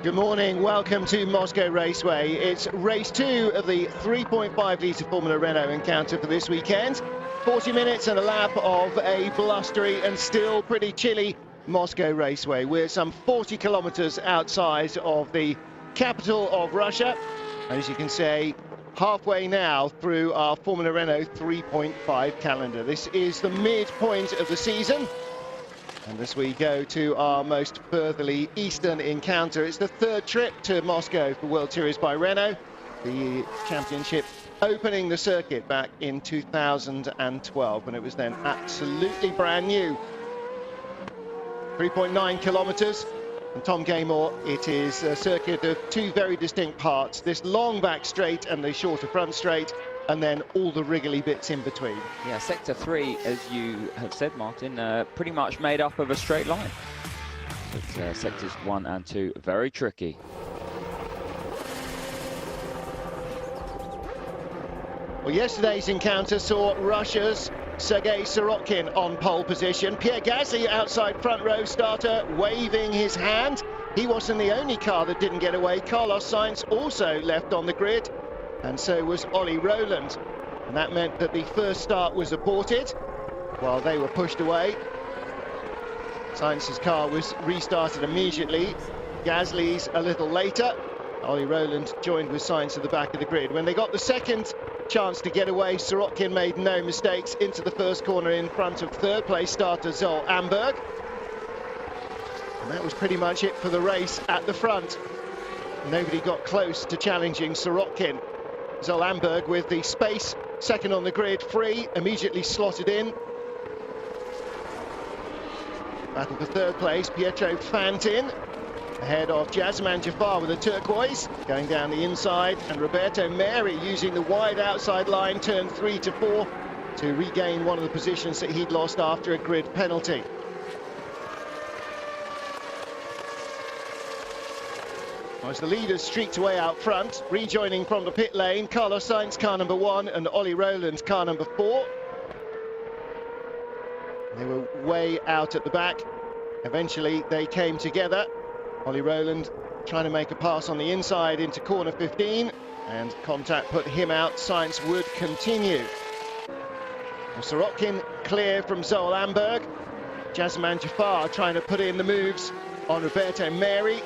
Good morning, welcome to Moscow Raceway. It's race 2 of the 3.5-litre Formula Renault encounter for this weekend. 40 minutes and a lap of a blustery and still pretty chilly Moscow Raceway. We're some 40 kilometres outside of the capital of Russia. As you can see, halfway now through our Formula Renault 3.5 calendar. This is the midpoint of the season. And as we go to our most furtherly eastern encounter, it's the third trip to Moscow for World Series by Renault. The championship opening the circuit back in 2012, when it was then absolutely brand new. 3.9 kilometres. And Tom Gaymore, it is a circuit of two very distinct parts. This long back straight and the shorter front straight, and then all the wriggly bits in between. Yeah, Sector 3, as you have said, Martin, pretty much made up of a straight line. But Sectors 1 and 2, very tricky. Well, yesterday's encounter saw Russia's Sergei Sorokin on pole position. Pierre Gasly outside front row starter, waving his hand. He wasn't the only car that didn't get away. Carlos Sainz also left on the grid, and so was Ollie Rowland. And that meant that the first start was aborted while they were pushed away. Sainz's car was restarted immediately. Gasly's a little later. Ollie Rowland joined with Sainz at the back of the grid. When they got the second chance to get away, Sorokin made no mistakes into the first corner in front of third place starter Zol Amberg. And that was pretty much it for the race at the front. Nobody got close to challenging Sorokin. Zol Amberg with the space, second on the grid, free, immediately slotted in. Battle for third place, Pietro Fantin ahead of Jasman Jafar with a turquoise, going down the inside, and Roberto Meri using the wide outside line, turn 3 to 4, to regain one of the positions that he'd lost after a grid penalty. As the leaders streaked away out front, rejoining from the pit lane, Carlos Sainz, car number 1, and Ollie Rowland, car number 4. They were way out at the back. Eventually they came together. Ollie Rowland trying to make a pass on the inside into corner 15, and contact put him out. Sainz would continue. Well, Sorokin clear from Zol Amberg. Jasman Jafar trying to put in the moves on Roberto Meri.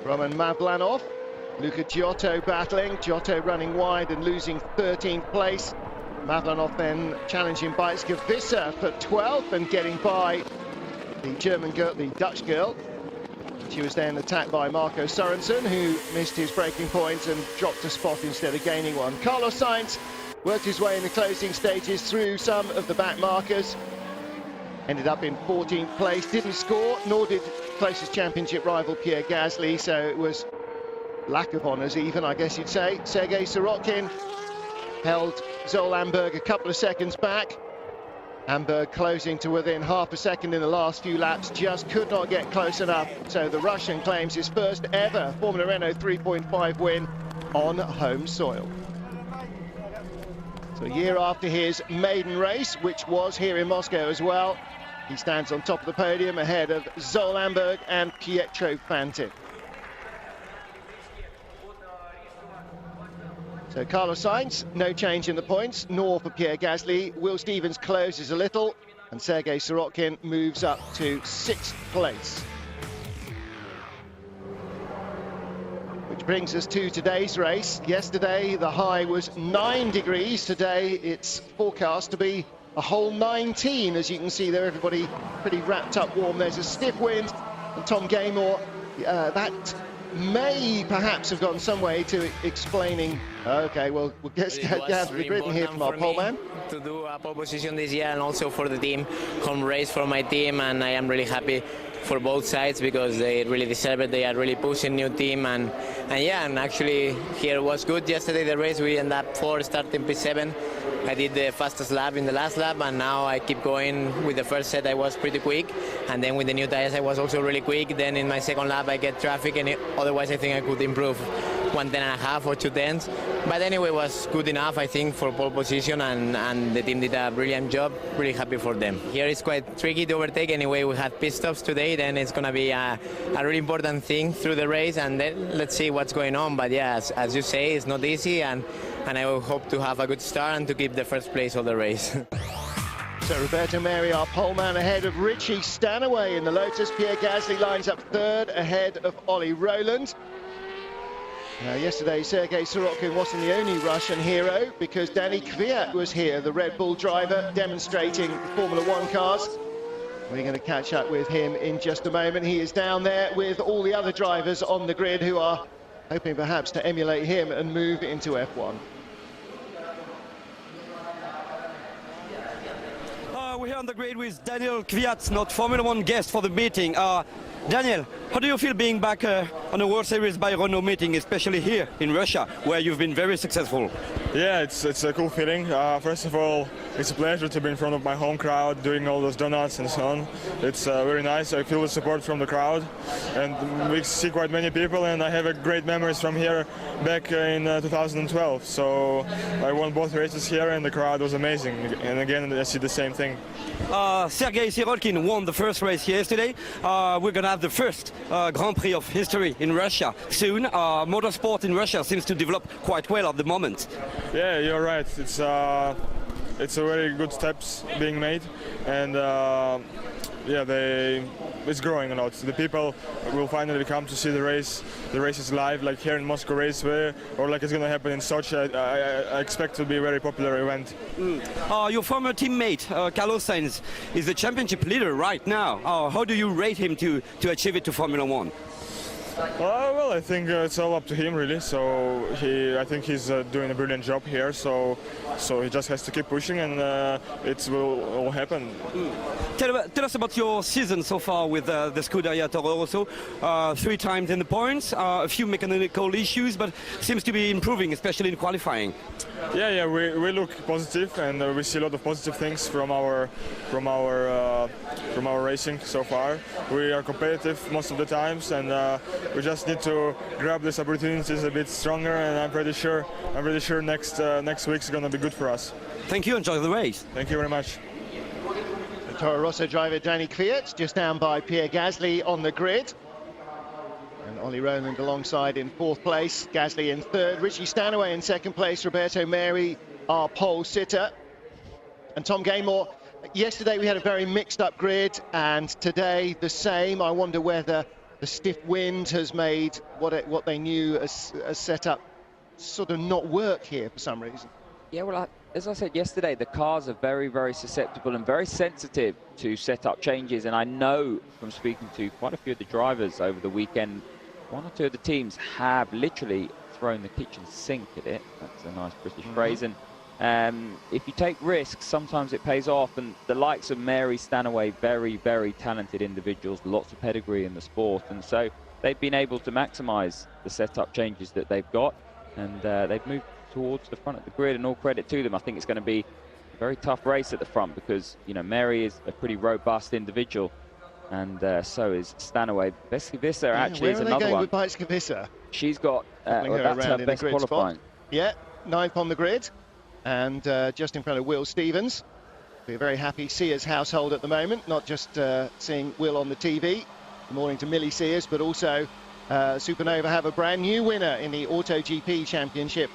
Roman Mavlanov, Luca Giotto battling, Giotto running wide and losing 13th place. Mavlanov then challenging Bijtske Visser for 12th and getting by the German girl, the Dutch girl. She was then attacked by Marco Sorensen, who missed his braking points and dropped a spot instead of gaining one. Carlos Sainz worked his way in the closing stages through some of the back markers. Ended up in 14th place, didn't score, nor did closest championship rival Pierre Gasly, so it was lack of honours even, I guess you'd say. Sergei Sorokin held Zol Amberg a couple of seconds back. Amberg closing to within half a second in the last few laps, just could not get close enough. So the Russian claims his first ever Formula Renault 3.5 win on home soil. So a year after his maiden race, which was here in Moscow as well, he stands on top of the podium ahead of Zol Amberg and Pietro Fantin. So Carlos Sainz, no change in the points, nor for Pierre Gasly. Will Stevens closes a little, and Sergei Sorokin moves up to 6th place. Which brings us to today's race. Yesterday, the high was 9 degrees. Today, it's forecast to be a whole 19. As you can see there, everybody pretty wrapped up warm. There's a stiff wind, and Tom Gaymore, that may perhaps have gone some way to explaining. Okay, well, we'll get down to the grid and hear from our pole man. To do a pole position this year, and also for the team, home race for my team, and I am really happy for both sides because they really deserve it. They are really pushing new team, and yeah, and actually here was good yesterday. The race we ended up 4, starting P7. I did the fastest lap in the last lap, and now I keep going. With the first set I was pretty quick, and then with the new tires I was also really quick. Then in my second lap I get traffic, and otherwise I think I could improve. 1:10.5 or 2:10. But anyway, it was good enough, I think, for pole position, and the team did a brilliant job. Really happy for them. Here it's quite tricky to overtake. Anyway, we had pit stops today, then it's going to be a really important thing through the race, and then let's see what's going on. But yeah, as you say, it's not easy, and I will hope to have a good start and to keep the first place of the race. So Roberto Meri, our pole man, ahead of Richie Stanaway in the Lotus. Pierre Gasly lines up third ahead of Ollie Rowland. Yesterday, Sergei Sorokin wasn't the only Russian hero, because Danny Kvyat was here, the Red Bull driver, demonstrating Formula One cars. We're going to catch up with him in just a moment. He is down there with all the other drivers on the grid who are hoping perhaps to emulate him and move into F1. We're here on the grid with Daniel Kvyat, not Formula One guest for the meeting. Daniel, how do you feel being back on a World Series by Renault meeting, especially here in Russia, where you've been very successful? Yeah, it's a cool feeling. First of all, it's a pleasure to be in front of my home crowd, doing all those donuts and so on. It's very nice. I feel the support from the crowd, and we see quite many people, and I have a great memories from here back in 2012. So I won both races here, and the crowd was amazing. And again, I see the same thing. Sergei Sorokin won the first race yesterday. We're going to have the first Grand Prix of history in Russia soon. Motorsport in Russia seems to develop quite well at the moment. Yeah, you're right. It's a very good steps being made, and yeah, it's growing a lot. The people will finally come to see the races live, like here in Moscow Raceway, or like it's going to happen in Sochi. I expect to be a very popular event. Your former teammate, Carlos Sainz, is the championship leader right now. How do you rate him to achieve it to Formula One? Well, I think it's all up to him, really. So I think he's doing a brilliant job here. So he just has to keep pushing, and it will all happen. Tell us about your season so far with the Scuderia Toro Rosso. 3 times in the points, a few mechanical issues, but seems to be improving, especially in qualifying. Yeah, we look positive, and we see a lot of positive things from our racing so far. We are competitive most of the times, and we just need to grab these opportunities a bit stronger. And I'm pretty sure next week's going to be good for us. Thank you. Enjoy the race. Thank you very much. The Toro Rosso driver Danny Kvyat just down by Pierre Gasly on the grid. And Ollie Rowland alongside in 4th place, Gasly in 3rd, Richie Stanaway in 2nd place, Roberto Meri, our pole sitter. And Tom Gaymore, yesterday we had a very mixed up grid, and today the same. I wonder whether the stiff wind has made what they knew as set up sort of not work here for some reason. Yeah, well, as I said yesterday, the cars are very, very susceptible and very sensitive to setup changes. And I know from speaking to quite a few of the drivers over the weekend, 1 or 2 of the teams have literally thrown the kitchen sink at it. That's a nice British phrase. And if you take risks, sometimes it pays off. And the likes of Meri, Stanaway, very, very talented individuals, lots of pedigree in the sport. And so they've been able to maximize the setup changes that they've got. And they've moved towards the front of the grid, and all credit to them. I think it's going to be a very tough race at the front, because, you know, Meri is a pretty robust individual, and so is Stanaway. Beskivisser actually is another one. With Beskivisser? She's got, that's her best qualifying. Spot. Yeah, 9th on the grid, and just in front of Will Stevens. We're very happy Sears household at the moment, not just seeing Will on the TV. Good morning to Millie Sears, but also Supernova have a brand new winner in the AutoGP Championship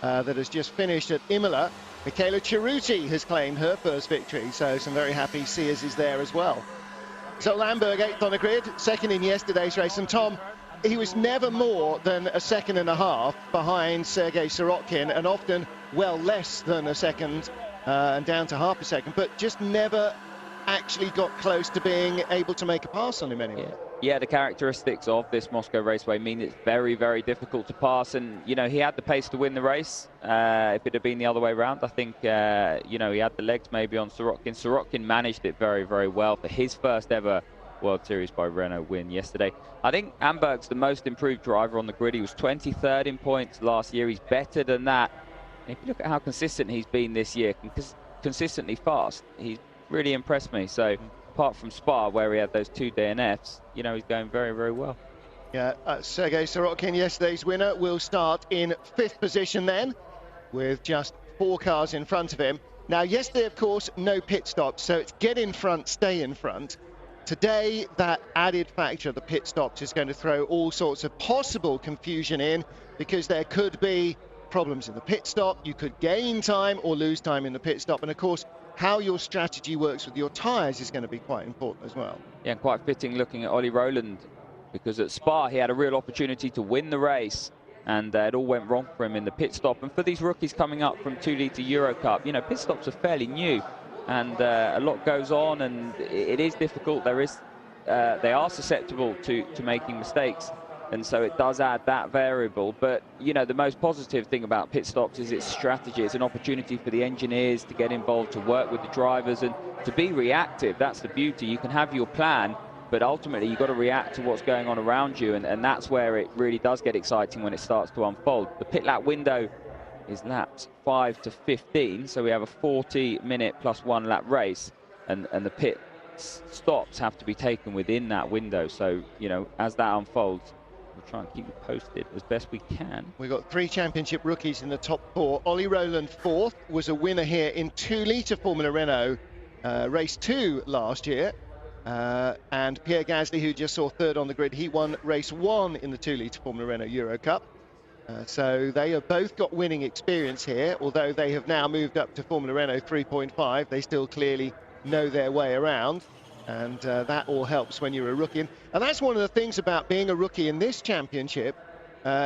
that has just finished at Imola. Michaela Cerruti has claimed her first victory, so some very happy Sears is there as well. So Lamberg 8th on the grid, 2nd in yesterday's race, and Tom, he was never more than a 1.5 seconds behind Sergei Sorokin, and often well less than a second and down to half a second, but just never actually got close to being able to make a pass on him anyway. Yeah, the characteristics of this Moscow Raceway mean it's very, very difficult to pass. And, you know, he had the pace to win the race. If it had been the other way around, I think, you know, he had the legs maybe on Sorokin. Sorokin managed it very, very well for his first ever World Series by Renault win yesterday. I think Amberg's the most improved driver on the grid. He was 23rd in points last year. He's better than that. And if you look at how consistent he's been this year, consistently fast, he's really impressed me. So apart from Spa, where he had those 2 DNFs, you know, he's going very, very well. Yeah, Sergei Sorokin, yesterday's winner, will start in 5th position then, with just 4 cars in front of him. Now, yesterday, of course, no pit stops, so it's get in front, stay in front. Today, that added factor of the pit stops is going to throw all sorts of possible confusion in, because there could be problems in the pit stop. You could gain time or lose time in the pit stop. And of course, how your strategy works with your tyres is going to be quite important as well. Yeah, and quite fitting looking at Ollie Rowland, because at Spa he had a real opportunity to win the race, and it all went wrong for him in the pit stop. And for these rookies coming up from 2-litre Euro Cup, you know, pit stops are fairly new, and a lot goes on, and it is difficult. They are susceptible to making mistakes, and so it does add that variable. But you know, the most positive thing about pit stops is its strategy. It's an opportunity for the engineers to get involved, to work with the drivers, and to be reactive. That's the beauty. You can have your plan, but ultimately you've got to react to what's going on around you, and that's where it really does get exciting when it starts to unfold. The pit lap window is laps 5 to 15, so we have a 40-minute plus 1 lap race, and the pit stops have to be taken within that window. So, you know, as that unfolds, we'll try and keep you posted as best we can. We've got 3 championship rookies in the top 4. Ollie Rowland, 4th, was a winner here in 2-litre Formula Renault race 2 last year. And Pierre Gasly, who just saw 3rd on the grid, he won race 1 in the 2-litre Formula Renault Euro Cup. So they have both got winning experience here, although they have now moved up to Formula Renault 3.5. They still clearly know their way around, and that all helps when you're a rookie. And that's one of the things about being a rookie in this championship,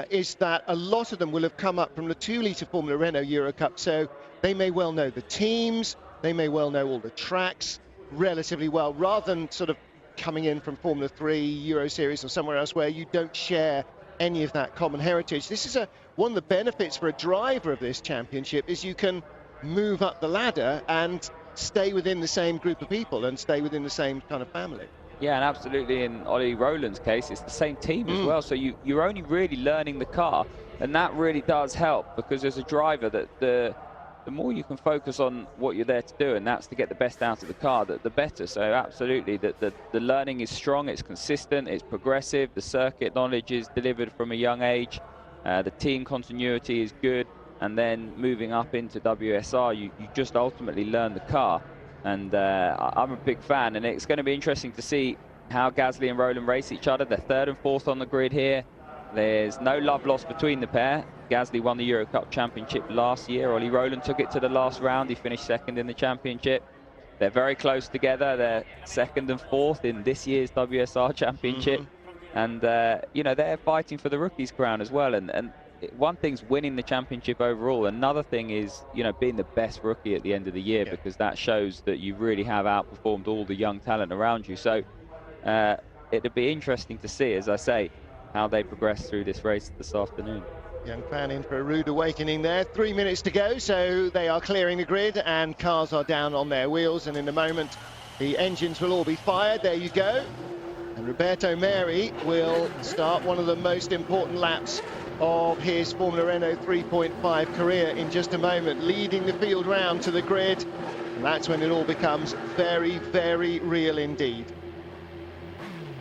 is that a lot of them will have come up from the 2-litre Formula Renault Euro Cup, so they may well know the teams, they may well know all the tracks relatively well, rather than sort of coming in from Formula 3, Euro Series or somewhere else where you don't share any of that common heritage. This is one of the benefits for a driver of this championship, is you can move up the ladder and stay within the same group of people and stay within the same kind of family. Yeah, and absolutely in Ollie Rowland's case, it's the same team as well. So you're only really learning the car, and that really does help, because as a driver, that the more you can focus on what you're there to do, and that's to get the best out of the car, the better. So absolutely, the learning is strong, it's consistent, it's progressive, the circuit knowledge is delivered from a young age, the team continuity is good, and then moving up into WSR, you just ultimately learn the car. And I'm a big fan, and it's going to be interesting to see how Gasly and Rowland race each other. They're 3rd and 4th on the grid here. There's no love lost between the pair. Gasly won the Euro Cup Championship last year. Ollie Rowland took it to the last round. He finished 2nd in the championship. They're very close together. They're 2nd and 4th in this year's WSR Championship. And, you know, they're fighting for the rookies' crown as well. And one thing's winning the championship overall. Another thing is, you know, being the best rookie at the end of the year, because that shows that you really have outperformed all the young talent around you. So it'd be interesting to see, as I say, how they progress through this race this afternoon. Young fan in for a rude awakening there. 3 minutes to go, so they are clearing the grid and cars are down on their wheels, and in a moment the engines will all be fired. There you go. And Roberto Meri will start one of the most important laps of his Formula Renault 3.5 career in just a moment, leading the field round to the grid. And that's when it all becomes very, very real indeed.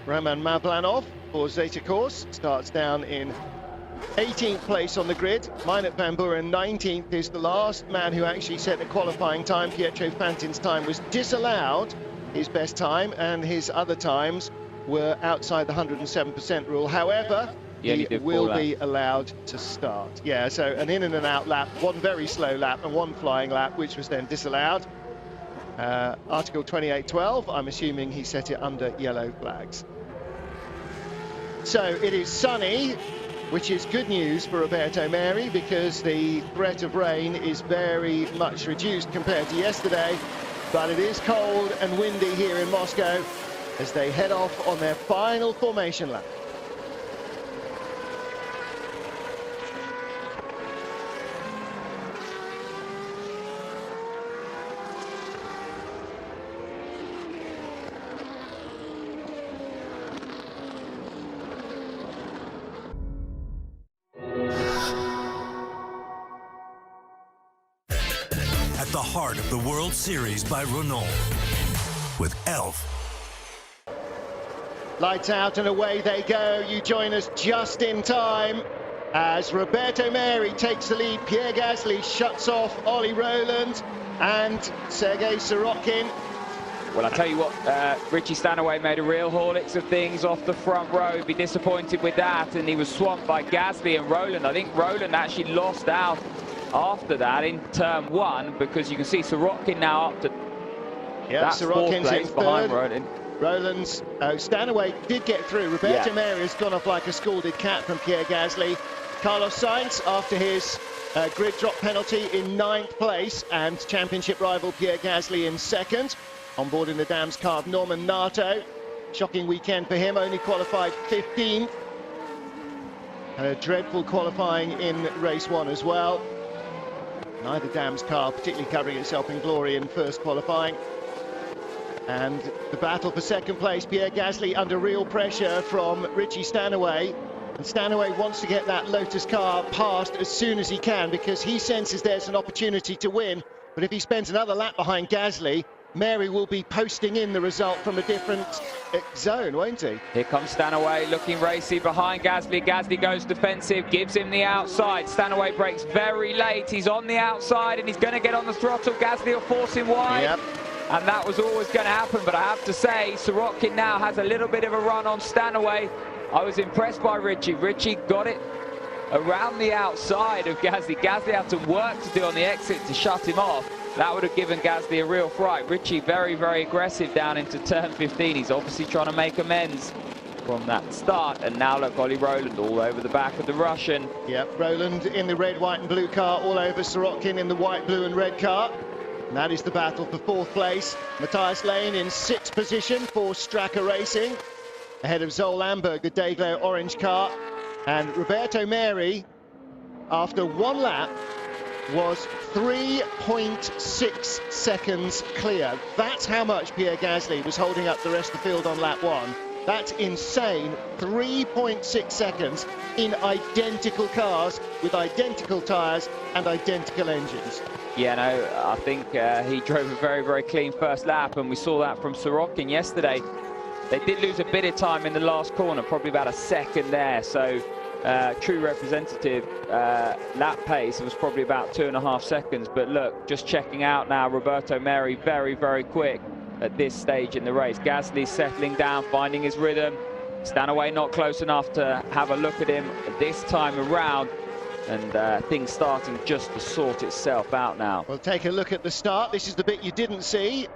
Roman Mavlanov for Zeta Course starts down in 18th place on the grid. Meinert van Buren 19th is the last man who actually set a qualifying time. Pietro Fantin's time was disallowed, his best time, and his other times were outside the 107% rule. However, he will be allowed to start. Yeah, so an in and an out lap, one very slow lap and one flying lap, which was then disallowed. Article 28.12, I'm assuming he set it under yellow flags. So it is sunny, which is good news for Roberto Meri, because the threat of rain is very much reduced compared to yesterday. But it is cold and windy here in Moscow as they head off on their final formation lap. At the heart of the World Series by Renault with Elf. Lights out and away they go. You join us just in time as Roberto Meri takes the lead. Pierre Gasly shuts off Ollie Rowland and Sergei Sorokin. Well, I tell you what, Richie Stanaway made a real Horlicks of things off the front row. He'd be disappointed with that, and he was swamped by Gasly and Rowland. I think Rowland actually lost out after that in turn 1, because you can see Sorokin now up to Sorokin's in third. Behind Rowland. Rowland's Stanaway did get through. Roberto Meri has gone off like a scalded cat from Pierre Gasly. Carlos Sainz, after his grid drop penalty, in 9th place, and championship rival Pierre Gasly in 2nd. On board in the Dams car of Norman Nato. Shocking weekend for him, only qualified 15th. Had a dreadful qualifying in race 1 as well. Neither Dams car particularly covering itself in glory in first qualifying. And the battle for 2nd place, Pierre Gasly under real pressure from Richie Stanaway. And Stanaway wants to get that Lotus car past as soon as he can, because he senses there's an opportunity to win. But if he spends another lap behind Gasly, Meri will be posting in the result from a different zone, won't he? Here comes Stanaway looking racy behind Gasly. Gasly goes defensive, gives him the outside. Stanaway breaks very late. He's on the outside and he's going to get on the throttle. Gasly will force him wide. Yep. And that was always going to happen, but I have to say, Sorokin now has a little bit of a run on Stanaway. I was impressed by Richie. Richie got it around the outside of Gasly. Gasly had some work to do on the exit to shut him off. That would have given Gasly a real fright. Richie very, very aggressive down into turn 15. He's obviously trying to make amends from that start. And now look, Ollie Rowland all over the back of the Russian. Yep, Rowland in the red, white and blue car, all over Sorokin in the white, blue and red car. And that is the battle for 4th place. Matthias Lane in 6th position for Straka Racing, ahead of Zol Lamberg, the Dayglow orange car. And Roberto Meri, after 1 lap, was 3.6 seconds clear. That's how much Pierre Gasly was holding up the rest of the field on lap 1. That's insane. 3.6 seconds in identical cars with identical tyres and identical engines. Yeah, no, I think he drove a very, very clean first lap, and we saw that from Sorokin yesterday. They did lose a bit of time in the last corner, probably about a second there, so true representative lap pace was probably about 2.5 seconds. But look, just checking out now, Roberto Meri very, very quick at this stage in the race. Gasly settling down, finding his rhythm. Stanaway not close enough to have a look at him this time around. And things starting just to sort itself out now. We'll take a look at the start. This is the bit you didn't see.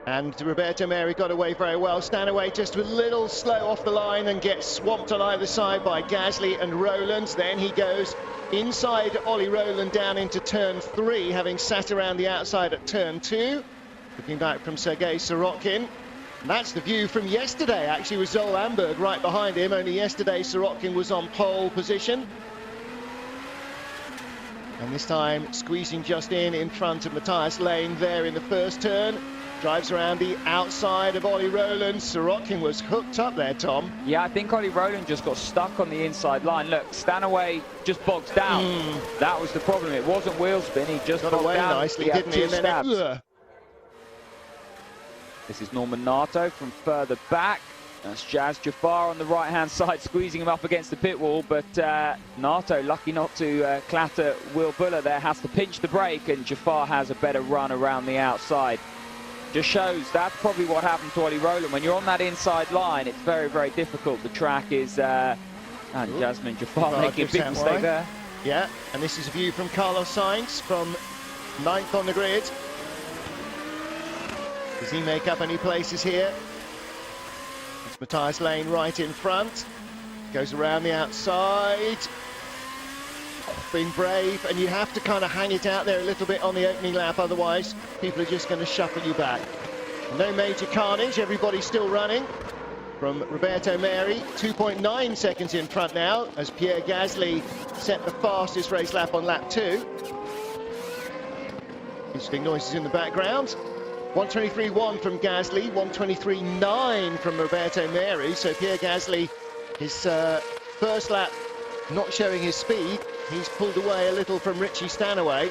And Roberto Meri got away very well. Stanaway just a little slow off the line and gets swamped on either side by Gasly and Rowland. Then he goes inside Ollie Rowland down into turn 3, having sat around the outside at turn 2. Looking back from Sergei Sorokin. And that's the view from yesterday, actually, with Zol Lamberg right behind him. Only yesterday Sorokin was on pole position. And this time squeezing just in front of Matthias Lane there in the first turn. Drives around the outside of Ollie Rowland. Sorokin was hooked up there, Tom. Yeah, I think Ollie Rowland just got stuck on the inside line. Look, Stanaway just bogs down. That was the problem. It wasn't wheel spin. He just got bogged away down. nicely, didn't he? And then this is Norman Nato from further back. That's Jazz Jafar on the right-hand side, squeezing him up against the pit wall. But Nato, lucky not to clatter Will Buller there, has to pinch the brake, and Jafar has a better run around the outside. Just shows that's probably what happened to Ollie Rowland. When you're on that inside line, it's very, very difficult. The track is... and Jasmine Jafar making a big mistake there. Yeah, and this is a view from Carlos Sainz from 9th on the grid. Does he make up any places here? It's Matthias Lane right in front. Goes around the outside. Being brave, and you have to kind of hang it out there a little bit on the opening lap, otherwise people are just going to shuffle you back. No major carnage, everybody's still running. From Roberto Meri, 2.9 seconds in front now, as Pierre Gasly set the fastest race lap on lap 2. Interesting noises in the background. 1:23.1 from Gasly, 1:23.9 from Roberto Meri. So Pierre Gasly, his first lap not showing his speed. He's pulled away a little from Richie Stanaway.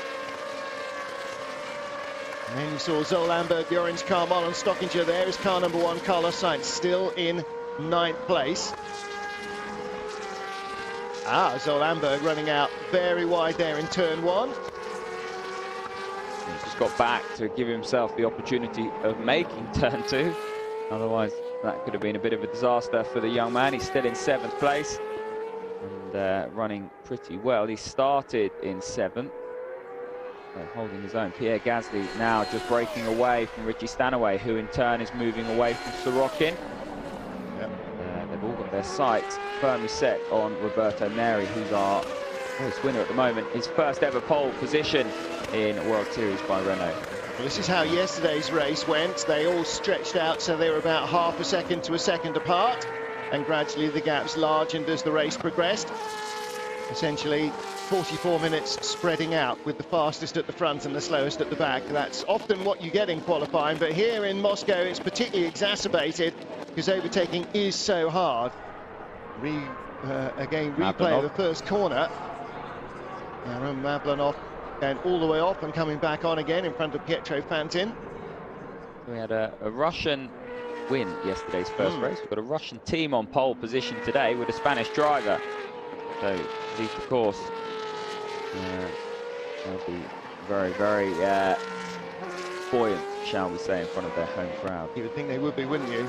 And then you saw Zol Lamberg, the orange car, Marlon Stockinger. There is car number 1, Carlos Sainz, still in 9th place. Zol Amberg running out very wide there in turn 1. He's just got back to give himself the opportunity of making turn 2. Otherwise, that could have been a bit of a disaster for the young man. He's still in 7th place and running pretty well. He started in 7th, holding his own. Pierre Gasly now just breaking away from Richie Stanaway, who in turn is moving away from Sorokin. They've all got their sights firmly set on Roberto Neri, who's our race winner at the moment. His first ever pole position in World Series by Renault. Well, this is how yesterday's race went. They all stretched out so they were about half a second to a second apart, and gradually the gaps largened as the race progressed. Essentially 44 minutes spreading out, with the fastest at the front and the slowest at the back. That's often what you get in qualifying, but here in Moscow it's particularly exacerbated because overtaking is so hard. Replay of the first corner. Aaron Mavlanov going all the way off and coming back on again in front of Pietro Fantin. We had a Russian win yesterday's first race. We've got a Russian team on pole position today with a Spanish driver. So these, of course, they'll be very, very buoyant, shall we say, in front of their home crowd. You would think they would be, wouldn't you?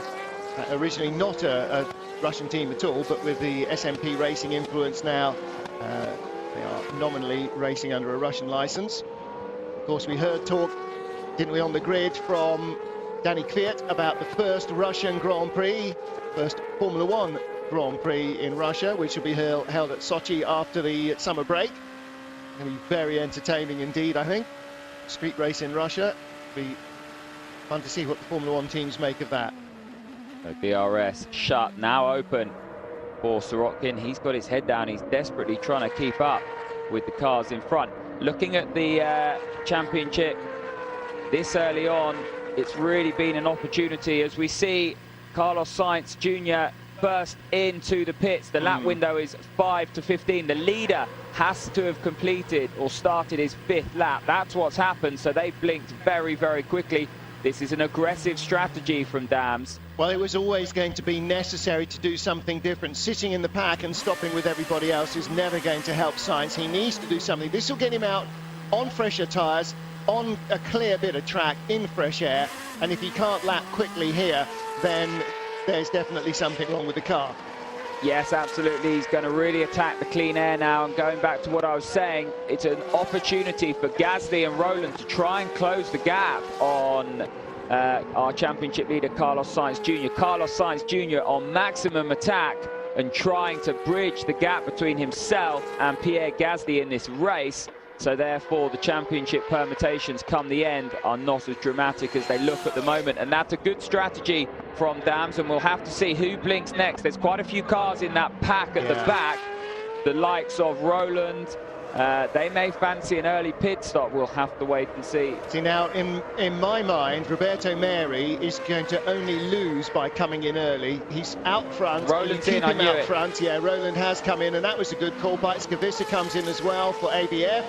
Originally not a Russian team at all, but with the SMP Racing influence now, they are nominally racing under a Russian license. Of course, we heard talk, didn't we, on the grid from Danny Kvyat about the first Russian Grand Prix, first Formula One Grand Prix in Russia, which will be held at Sochi after the summer break. Going to be very entertaining indeed, I think. Street race in Russia. It'll be fun to see what the Formula One teams make of that. So BRS shut, now open for Sorokin. He's got his head down. He's desperately trying to keep up with the cars in front. Looking at the championship this early on, it's really been an opportunity as we see Carlos Sainz Jr. first into the pits. The lap window is 5 to 15. The leader has to have completed or started his 5th lap. That's what's happened. So they blinked very, very quickly. This is an aggressive strategy from Dams. Well, it was always going to be necessary to do something different. Sitting in the pack and stopping with everybody else is never going to help Sainz. He needs to do something. This will get him out on fresher tyres, on a clear bit of track, in fresh air. And if he can't lap quickly here, then there's definitely something wrong with the car. Yes, absolutely. He's going to really attack the clean air now. And going back to what I was saying, it's an opportunity for Gasly and Rowland to try and close the gap on our championship leader, Carlos Sainz Jr. Carlos Sainz Jr. on maximum attack and trying to bridge the gap between himself and Pierre Gasly in this race. So therefore, the championship permutations come the end are not as dramatic as they look at the moment. And that's a good strategy from Dams, and we'll have to see who blinks next. There's quite a few cars in that pack at the back. The likes of Rowland, they may fancy an early pit stop. We'll have to wait and see. See, now, in my mind, Roberto Neri is going to only lose by coming in early. He's out front. Rowland's in, I knew it. Front. Yeah, Rowland has come in, and that was a good call. Bites comes in as well for ABF.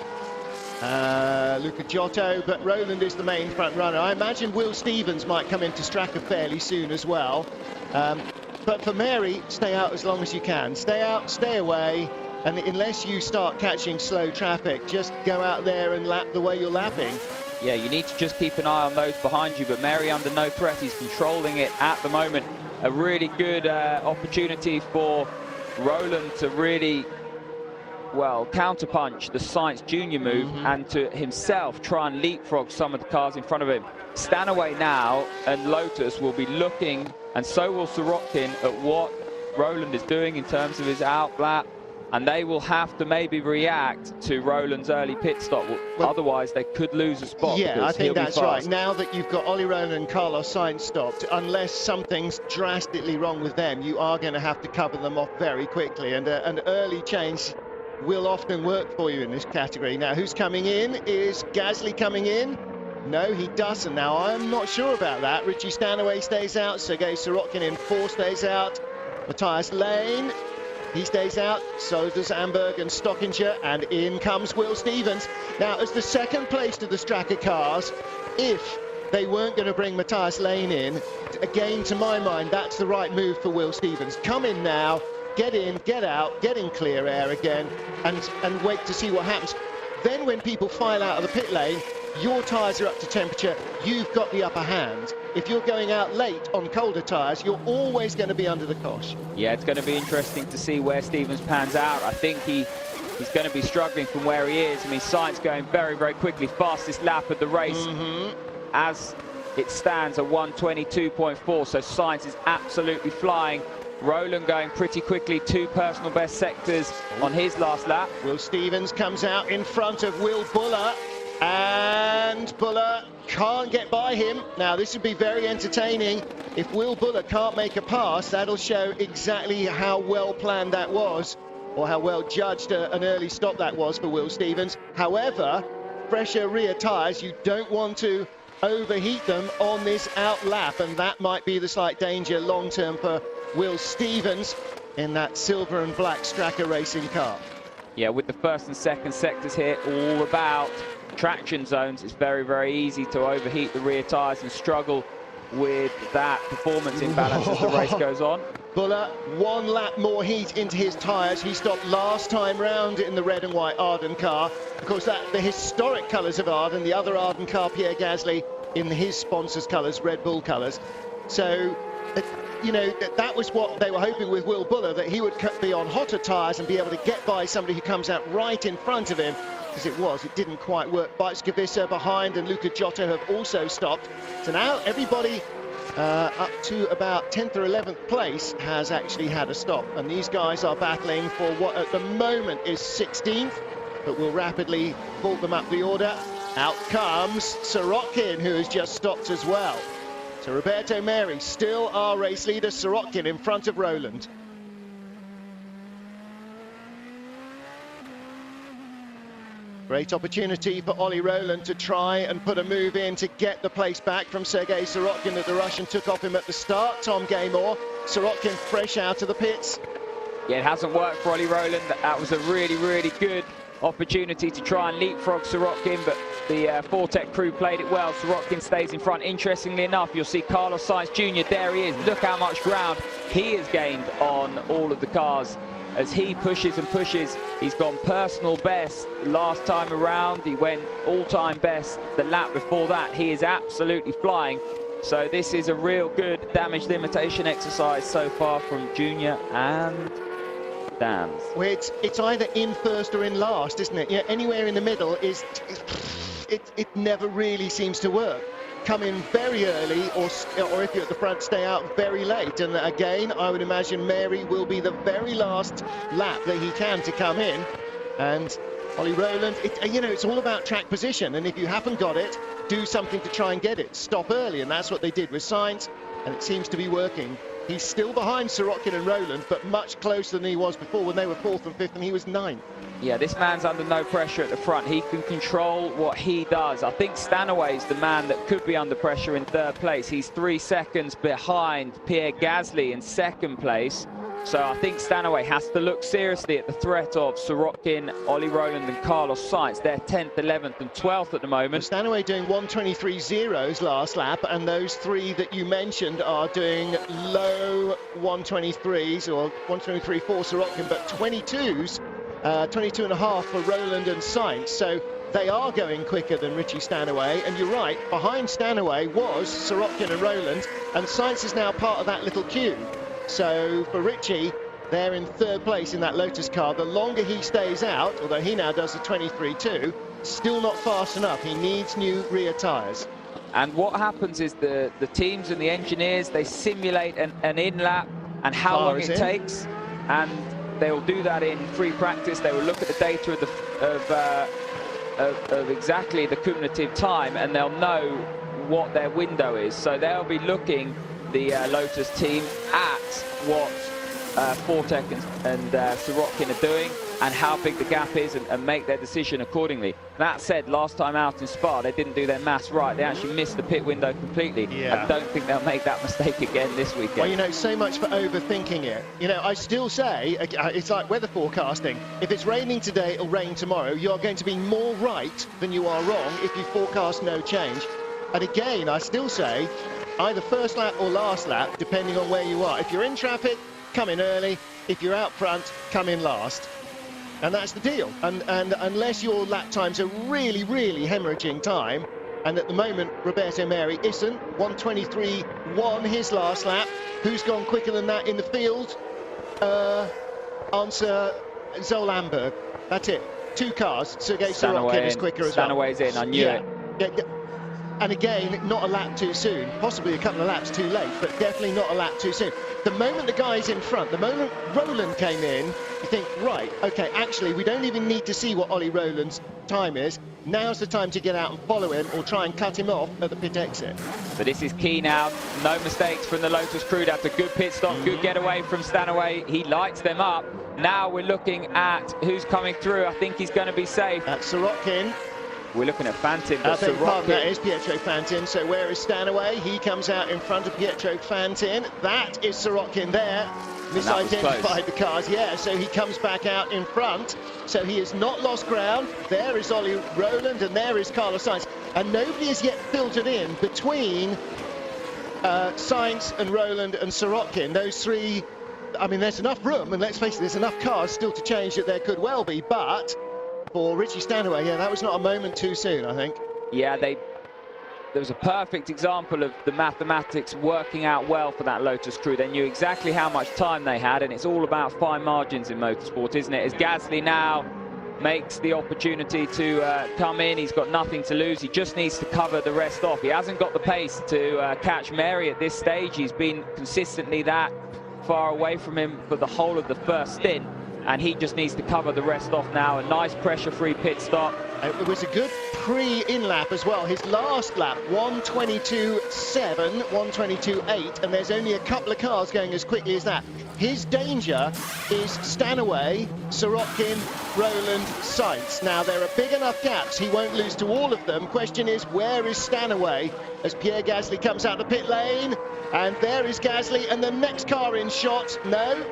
Luca Giotto, but Rowland is the main front runner. I imagine Will Stevens might come into Straka fairly soon as well. But for Mary, stay out as long as you can. Stay out, stay away, and unless you start catching slow traffic, just go out there and lap the way you're lapping. Yeah, you need to just keep an eye on those behind you, but Mary under no threat. He's controlling it at the moment. A really good opportunity for Rowland to really, well, counterpunch the Sainz Jr. move and to himself try and leapfrog some of the cars in front of him. Stanaway now and Lotus will be looking, and so will Sorokin, at what Rowland is doing in terms of his out lap, and they will have to maybe react to Rowland's early pit stop. Well, otherwise they could lose a spot. Yeah, I think that's right. Now that you've got Ollie Rowland and Carlos Sainz stopped, unless something's drastically wrong with them, you are going to have to cover them off very quickly, and an early change will often work for you in this category. Now, who's coming in? Is Gasly coming in? No, he doesn't. Now, I'm not sure about that. Richie Stanaway stays out. Sergei Sorokin in 4 stays out. Matthias Lane, he stays out. So does Amberg and Stockinger. And in comes Will Stevens. Now, as the second place to the Straka cars, if they weren't going to bring Matthias Lane in. Again, to my mind, that's the right move for Will Stevens. Come in now, get in, get out, get in clear air again, and wait to see what happens. Then when people file out of the pit lane, your tyres are up to temperature, you've got the upper hand. If you're going out late on colder tyres, you're always going to be under the cosh. Yeah, it's going to be interesting to see where Stevens pans out. I think he's going to be struggling from where he is. I mean, Sainz going very, very quickly, fastest lap of the race. As it stands at 1:22.4, so Sainz is absolutely flying. Rowland going pretty quickly, 2 personal best sectors on his last lap. Will Stevens comes out in front of Will Buller, and Buller can't get by him. Now, this would be very entertaining. If Will Buller can't make a pass, that'll show exactly how well planned that was, or how well judged an early stop that was for Will Stevens. However, fresher rear tyres, you don't want to overheat them on this out lap, and that might be the slight danger long term for Will Stevens in that silver and black Stracker Racing car. Yeah, with the first and second sectors here all about traction zones, it's very, very easy to overheat the rear tyres and struggle with that performance imbalance as the race goes on. Buller, 1 lap more heat into his tyres. He stopped last time round in the red and white Arden car. Of course, the historic colours of Arden, the other Arden car, Pierre Gasly, in his sponsors' colours, Red Bull colours. So, you know, that was what they were hoping with Will Buller, that he would be on hotter tyres and be able to get by somebody who comes out right in front of him. As it didn't quite work. Bajcevic behind, and Luca Giotto have also stopped. So now everybody up to about 10th or 11th place has actually had a stop, and these guys are battling for what at the moment is 16th, but will rapidly vault them up the order. Out comes Sorokin, who has just stopped as well. So Roberto Meri still our race leader. Sorokin in front of Rowland. Great opportunity for Ollie Rowland to try and put a move in to get the place back from Sergei Sorokin that the Russian took off him at the start. Tom Gaymore, Sorokin fresh out of the pits. Yeah, it hasn't worked for Ollie Rowland. That was a really, really good opportunity to try and leapfrog Sorokin, but the Fortec crew played it well. Sorokin stays in front. Interestingly enough, you'll see Carlos Sainz Jr. There he is. Look how much ground he has gained on all of the cars. As he pushes and pushes, he's gone personal best last time around. He went all-time best the lap before that. He is absolutely flying. So this is a real good damage limitation exercise so far from Junior and Dams. Well, it's either in first or in last, isn't it? Yeah, anywhere in the middle it never really seems to work. Come in very early, or if you're at the front, stay out very late. And again, I would imagine Meri will be the very last lap that he can to come in. And Ollie Rowland, you know, it's all about track position, and if you haven't got it, do something to try and get it. Stop early, and that's what they did with Sainz, and it seems to be working. He's still behind Sorokin and Rowland, but much closer than he was before when they were 4th and 5th and he was 9th. Yeah, this man's under no pressure at the front. He can control what he does. I think Stanaway's the man that could be under pressure in 3rd place. He's 3 seconds behind Pierre Gasly in 2nd place. So I think Stanaway has to look seriously at the threat of Sorokin, Ollie Rowland and Carlos Sainz. They're 10th, 11th and 12th at the moment. Well, Stanaway doing 1:23.0s last lap, and those 3 that you mentioned are doing low 1:23s, or 1:23 for Sorokin, but 22s, 22 and a half for Rowland and Sainz. So they are going quicker than Richie Stanaway, and you're right, behind Stanaway was Sorokin and Rowland, and Sainz is now part of that little queue. So for Richie, they're in 3rd place in that Lotus car. The longer he stays out, although he now does the 23.2, still not fast enough. He needs new rear tyres. And what happens is the teams and the engineers, they simulate an in-lap and how long it takes, and they will do that in free practice. They will look at the data of exactly the cumulative time, and they'll know what their window is. So they'll be looking, the Lotus team, at what Fortec and Sorokin are doing and how big the gap is, and make their decision accordingly. That said, last time out in Spa, they didn't do their maths right. They actually missed the pit window completely. Yeah. I don't think they'll make that mistake again this weekend. Well, you know, so much for overthinking it. You know, I still say, it's like weather forecasting. If it's raining today, it'll rain tomorrow. You're going to be more right than you are wrong if you forecast no change. And again, I still say, either first lap or last lap, depending on where you are. If you're in traffic, come in early. If you're out front, come in last. And that's the deal. And unless your lap times are really, really hemorrhaging time, and at the moment, Roberto Meri isn't. 1:23.1 his last lap. Who's gone quicker than that in the field? Answer, Zolamberg. That's it. 2 cars. Sergei Sorokin is quicker as well. Stanaway's in, I knew it. Yeah. And again, not a lap too soon. Possibly a couple of laps too late, but definitely not a lap too soon. The moment the guy's in front, the moment Roland came in, you think, right, okay, actually, we don't even need to see what Ollie Rowland's time is. Now's the time to get out and follow him or try and cut him off at the pit exit. But this is key now. No mistakes from the Lotus crew. That's a good pit stop, good getaway from Stanaway. He lights them up. Now we're looking at who's coming through. I think he's going to be safe. That's Sorokin. We're looking at Fantin. That is Pietro Fantin. So where is Stanaway? He comes out in front of Pietro Fantin. That is Sorokin there. Misidentified the cars, yeah, so he comes back out in front. So he has not lost ground. There is Ollie Rowland and there is Carlos Sainz. And nobody has yet filtered in between Sainz and Rowland and Sorokin. Those three, I mean, there's enough room, and let's face it, there's enough cars still to change that there could well be, but for Richie Stanaway, yeah, that was not a moment too soon, I think. Yeah, there was a perfect example of the mathematics working out well for that Lotus crew. They knew exactly how much time they had, and it's all about fine margins in motorsport, isn't it? As Gasly now makes the opportunity to come in, he's got nothing to lose. He just needs to cover the rest off. He hasn't got the pace to catch Meri at this stage. He's been consistently that far away from him for the whole of the first stint, and he just needs to cover the rest off now. A nice pressure-free pit stop. It was a good pre-in lap as well. His last lap, 1:22.7, 1:22.8, and there's only a couple of cars going as quickly as that. His danger is Stanaway, Sorokin, Rowland, Sainz. Now, there are big enough gaps. He won't lose to all of them. Question is, where is Stanaway as Pierre Gasly comes out the pit lane? And there is Gasly, and the next car in shot. No,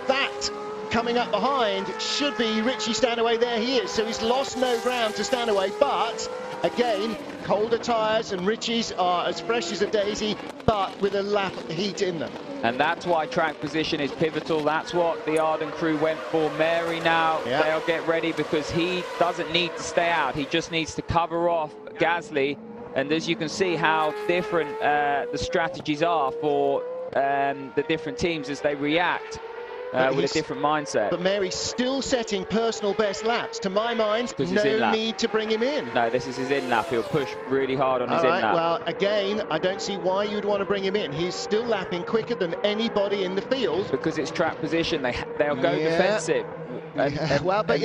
that coming up behind should be Richie Stanaway. There he is. So he's lost no ground to Stanaway, but again, colder tyres, and Richie's are as fresh as a daisy, but with a lap of heat in them. And that's why track position is pivotal. That's what the Arden crew went for. Meri now, they'll get ready because he doesn't need to stay out. He just needs to cover off Gasly. And as you can see how different the strategies are for the different teams as they react. With a different mindset. But Meri's still setting personal best laps. To my mind, no need to bring him in. No, this is his in lap. He'll push really hard on his in lap. Well, again, I don't see why you'd want to bring him in. He's still lapping quicker than anybody in the field. Because it's track position. They'll go defensive. And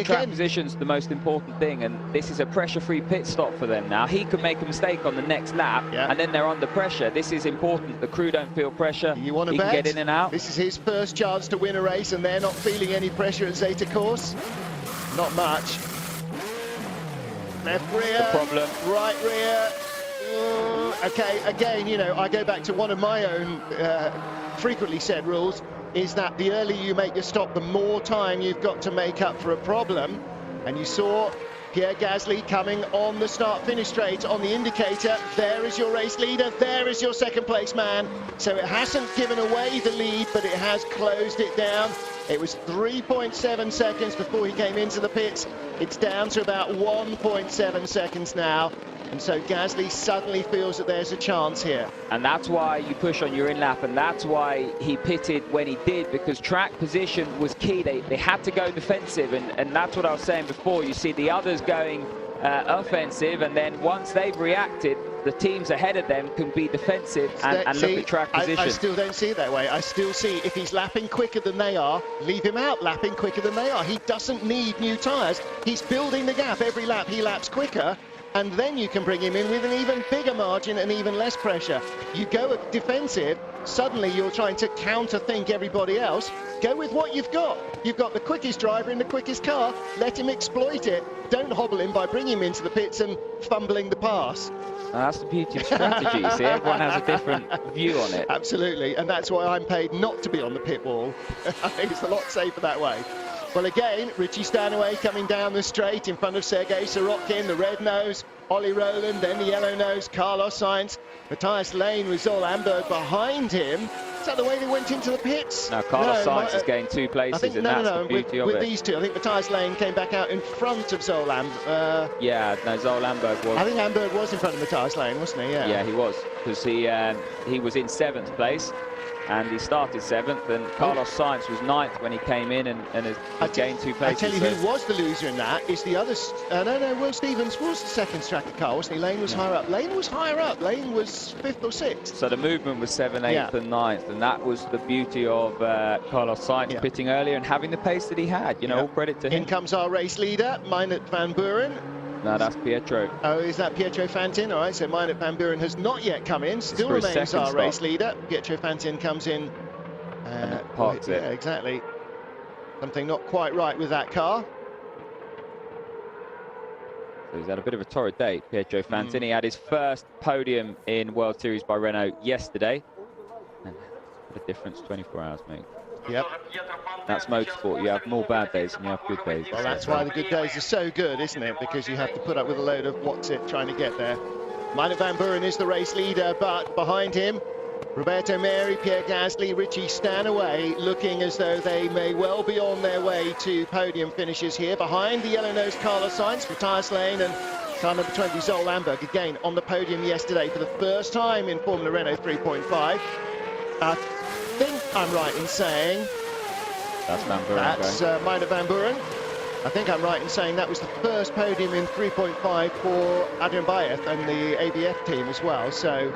track position's the most important thing, and this is a pressure-free pit stop for them now. He could make a mistake on the next lap, and then they're under pressure. This is important. The crew don't feel pressure. You want to bet? He can get in and out. This is his first chance to win a race, and they're not feeling any pressure at Zeta course. Not much. Left rear, the problem. Right rear. Okay, again, you know, I go back to one of my own frequently said rules, is that the earlier you make your stop, the more time you've got to make up for a problem. And you saw Pierre Gasly coming on the start-finish straight on the indicator. There is your race leader, there is your second place man. So it hasn't given away the lead, but it has closed it down. It was 3.7 seconds before he came into the pits. It's down to about 1.7 seconds now. And so Gasly suddenly feels that there's a chance here. And that's why you push on your in-lap, and that's why he pitted when he did, because track position was key. They had to go defensive, and that's what I was saying before. You see the others going offensive, and then once they've reacted, the teams ahead of them can be defensive and look at track position. I still don't see it that way. I still see if he's lapping quicker than they are, leave him out lapping quicker than they are. He doesn't need new tyres. He's building the gap. Every lap he laps quicker, and then you can bring him in with an even bigger margin and even less pressure. You go defensive, suddenly you're trying to counter-think everybody else. Go with what you've got. You've got the quickest driver in the quickest car. Let him exploit it. Don't hobble him by bringing him into the pits and fumbling the pass. That's the beauty of strategy, you see. Everyone has a different view on it. Absolutely, and that's why I'm paid not to be on the pit wall. I think it's a lot safer that way. Well, again, Richie Stanaway coming down the straight in front of Sergei Sorokin, the red nose, Ollie Rowland, then the yellow nose, Carlos Sainz, Matthias Lane with Zol Amberg behind him. Is that the way they went into the pits? No, Carlos Sainz has gained 2 places, I think, and that's the beauty of it. With these two, I think Matthias Lane came back out in front of Zol Amberg. Yeah, no, Zol Amberg was. I think Amberg was in front of Matthias Lane, wasn't he? Yeah, he was, because he was in 7th place. And he started 7th, and Carlos Sainz was 9th when he came in and has gained 2 places. I tell you who was the loser in that is the other. No, Will Stevens was the second Stracker car, wasn't he? Lane was higher up. Lane was higher up. Lane was 5th or 6th. So the movement was 7th, 8th, and 9th, and that was the beauty of Carlos Sainz pitting earlier and having the pace that he had. You know, all credit to him. In comes our race leader, Minot van Buren. No, that's Pietro. Oh, is that Pietro Fantin? All right, so Minot van Buren has not yet come in. Still remains our race leader. Pietro Fantin comes in. Parks it. Yeah, exactly. Something not quite right with that car. So he's had a bit of a torrid day, Pietro Fantin. He had his first podium in World Series by Renault yesterday. And what a difference, 24 hours, mate. Yep. That's motorsport. You have more bad days than you have good days. Well, that's why the good days are so good, isn't it? Because you have to put up with a load of what's it trying to get there. Minot van Buren is the race leader, but behind him, Roberto Meri, Pierre Gasly, Richie Stanaway, looking as though they may well be on their way to podium finishes here. Behind the yellow-nosed Carlos Sainz, Matthias Lane, and car number 20, Zol Amberg, again on the podium yesterday for the first time in Formula Renault 3.5. I think I'm right in saying that's Van Buren. That's Minot van Buren. I think I'm right in saying that was the first podium in 3.5 for Adrian Baez and the ABF team as well. So.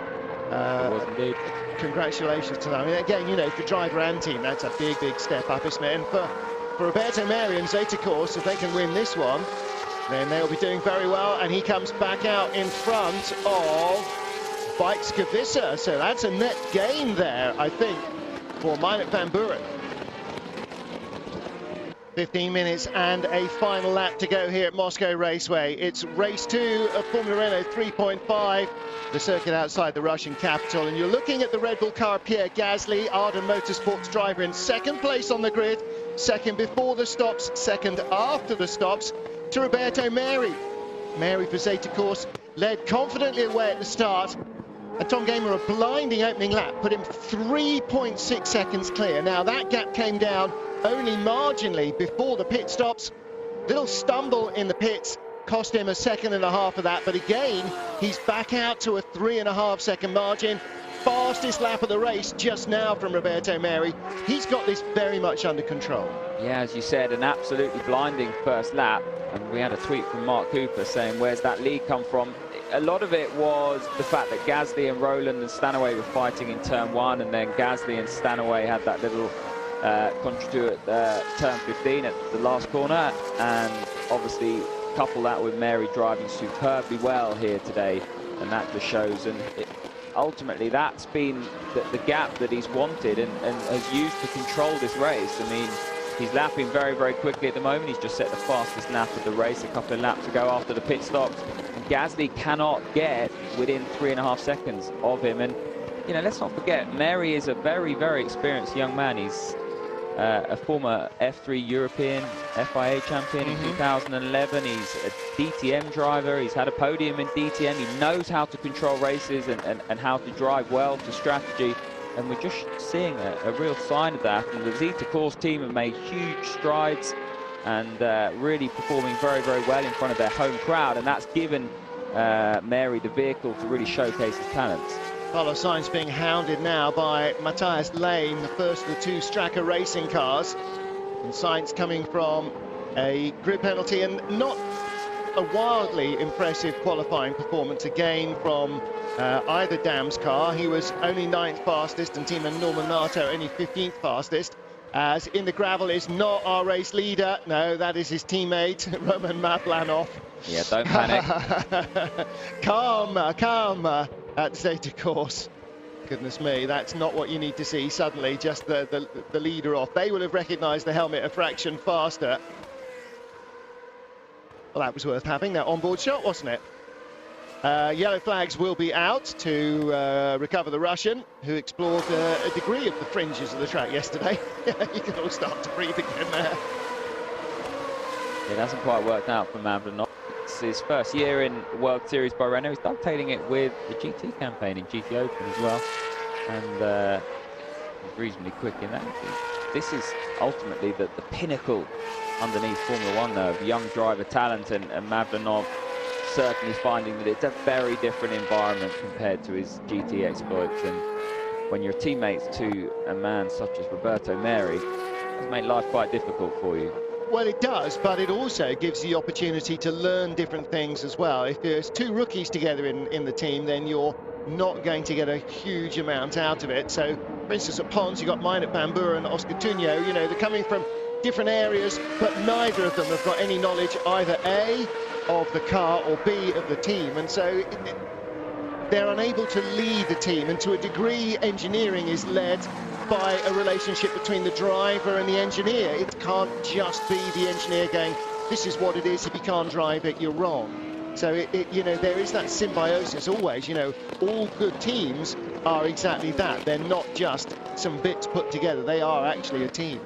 It was indeed. Congratulations to them. I mean, again, you know, for driver and team, that's a big step up, isn't it? And for Roberto Meri and Zeta Course, if they can win this one, then they'll be doing very well. And he comes back out in front of Bikes Kavissa. So that's a net gain there, I think, for Minot van Buren. 15 minutes and a final lap to go here at Moscow Raceway. It's race 2 of Formula Renault 3.5, the circuit outside the Russian capital. And you're looking at the Red Bull car, Pierre Gasly, Arden Motorsports driver, in 2nd place on the grid, 2nd before the stops, 2nd after the stops, to Roberto Meri. Meri for Zeta Course led confidently away at the start. And Tom Gamer, a blinding opening lap, put him 3.6 seconds clear. Now that gap came down only marginally before the pit stops. Little stumble in the pits cost him a 1.5 seconds of that, but again he's back out to a 3.5 second margin. Fastest lap of the race just now from Roberto Meri. He's got this very much under control. Yeah, as you said, an absolutely blinding first lap, and we had a tweet from Mark Cooper saying, where's that lead come from? A lot of it was the fact that Gasly and Rowland and Stanaway were fighting in turn 1, and then Gasly and Stanaway had that little contre at turn 15 at the last corner, and obviously couple that with Meri driving superbly well here today, and that just shows. And ultimately that's been the gap that he's wanted and has used to control this race. I mean, he's lapping very quickly at the moment. He's just set the fastest lap of the race a couple of laps ago after the pit stops, and Gasly cannot get within 3.5 seconds of him. And you know, let's not forget, Meri is a very experienced young man. He's a former F3 European FIA champion in 2011. He's a DTM driver. He's had a podium in DTM. He knows how to control races and how to drive well to strategy. And we're just seeing a real sign of that. And the Zeta Course team have made huge strides and really performing very well in front of their home crowd. And that's given Meri the vehicle to really showcase his talents. Carlos Sainz being hounded now by Matthias Lane, the first of the 2 Stracker racing cars. And Sainz coming from a grid penalty and not a wildly impressive qualifying performance again from either Dam's car. He was only 9th fastest, and team Norman Nato only 15th fastest. As in the gravel is not our race leader. No, that is his teammate, Roman Mavlanov. Yeah, don't panic. calm at Zeta Course. Goodness me, that's not what you need to see suddenly, just the leader off. They will have recognised the helmet a fraction faster. Well, that was worth having, that onboard shot, wasn't it? Yellow flags will be out to recover the Russian, who explored a degree of the fringes of the track yesterday. You can all start to breathe again there. It hasn't quite worked out for Mavlanov. It's his first year in World Series by Renault. He's dovetailing it with the GT campaign in GT Open as well. And he's reasonably quick in that. This is ultimately the pinnacle underneath Formula One, though, of young driver talent, and Mavlanov certainly finding that it's a very different environment compared to his GT exploits. And when you're teammates to a man such as Roberto Meri, it makes life quite difficult for you. Well, it does, but it also gives you the opportunity to learn different things as well. If there's two rookies together in the team, then you're not going to get a huge amount out of it. So, for instance, at Pons, you got mine at Bambur and Oscar Tunyo. You know, they're coming from different areas, but neither of them have got any knowledge either A, of the car, or B, of the team. And so they're unable to lead the team. And to a degree, engineering is led by a relationship between the driver and the engineer. It can't just be the engineer going, this is what it is, if you can't drive it, you're wrong. So you know, there is that symbiosis always. You know, all good teams are exactly that. They're not just some bits put together, they are actually a team.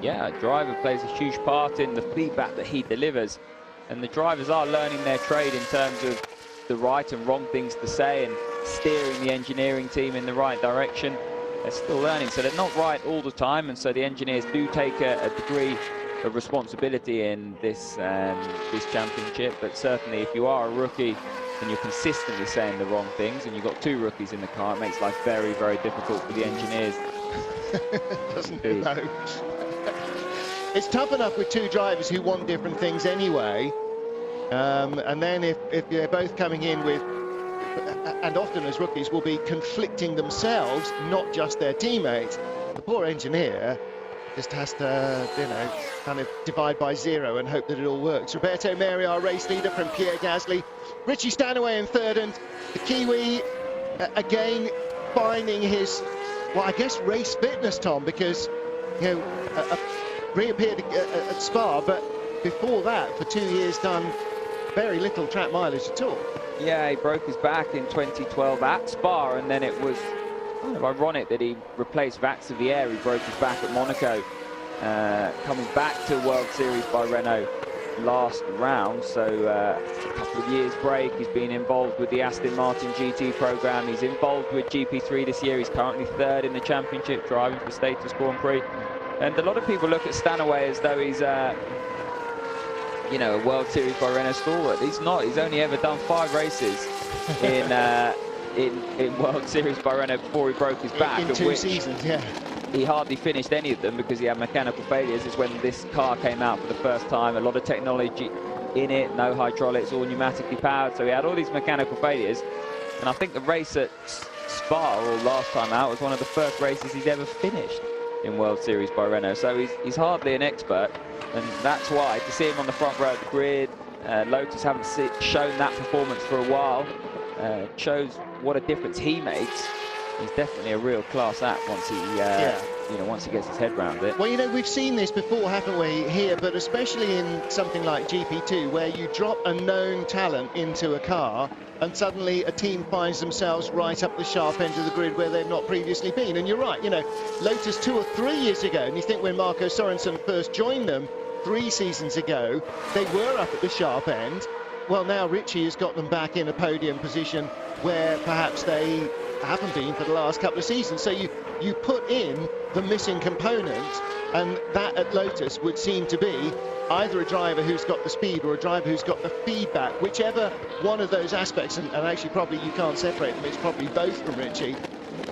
Yeah, a driver plays a huge part in the feedback that he delivers, and the drivers are learning their trade in terms of the right and wrong things to say and steering the engineering team in the right direction. They're still learning, so they're not right all the time, and so the engineers do take a degree of responsibility in this this championship. But certainly if you are a rookie and you're consistently saying the wrong things, and you've got two rookies in the car, it makes life very, very difficult for the engineers. Doesn't it, though? It's tough enough with two drivers who want different things anyway, and then if they're both coming in with, and often as rookies will be conflicting themselves, not just their teammates, the poor engineer just has to, you know, kind of divide by zero and hope that it all works. Roberto Meri, our race leader, from Pierre Gasly. Richie Stanaway in third, and the Kiwi again finding his, well, I guess race fitness, Tom, because, you know, reappeared at Spa, but before that, for 2 years, done very little track mileage at all. Yeah, he broke his back in 2012 at Spa, and then it was kind of ironic that he replaced Vax Vier. He broke his back at Monaco, coming back to World Series by Renault last round. So a couple of years break. He's been involved with the Aston Martin GT program. He's involved with GP3 this year. He's currently third in the championship, driving for Status Grand Prix. And a lot of people look at Stanaway as though he's, you know, a World Series by Renault stalwart. He's not. He's only ever done 5 races in World Series by Renault before he broke his back. In 2 seasons, yeah. He hardly finished any of them because he had mechanical failures. It's when this car came out for the first time. A lot of technology in it, no hydraulics, all pneumatically powered. So he had all these mechanical failures. And I think the race at Spa, or last time out, was one of the first races he's ever finished in World Series by Renault. So he's hardly an expert, and that's why to see him on the front row of the grid, Lotus haven't shown that performance for a while. Shows what a difference he makes. He's definitely a real class act once he, you know, once he gets his head around it. Well, you know, we've seen this before, haven't we, here, but especially in something like GP2, where you drop a known talent into a car, and suddenly a team finds themselves right up the sharp end of the grid where they've not previously been. And you're right, you know, Lotus 2 or 3 years ago, and you think when Marco Sorensen first joined them 3 seasons ago, they were up at the sharp end. Well, now Richie has got them back in a podium position where perhaps they haven't been for the last couple of seasons. So you put in the missing component, and that at Lotus would seem to be either a driver who's got the speed or a driver who's got the feedback, whichever one of those aspects, and actually probably you can't separate them, it's probably both from Richie,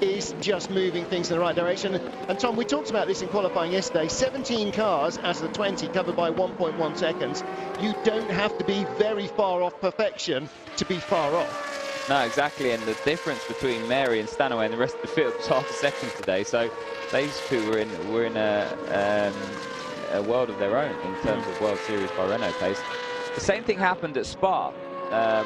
is just moving things in the right direction. And Tom, we talked about this in qualifying yesterday, 17 cars out of the 20 covered by 1.1 seconds. You don't have to be very far off perfection to be far off. No, exactly, and the difference between Meri and Stanaway and the rest of the field was half a second today. So these two were in a world of their own in terms of World Series by Renault pace. The same thing happened at Spa.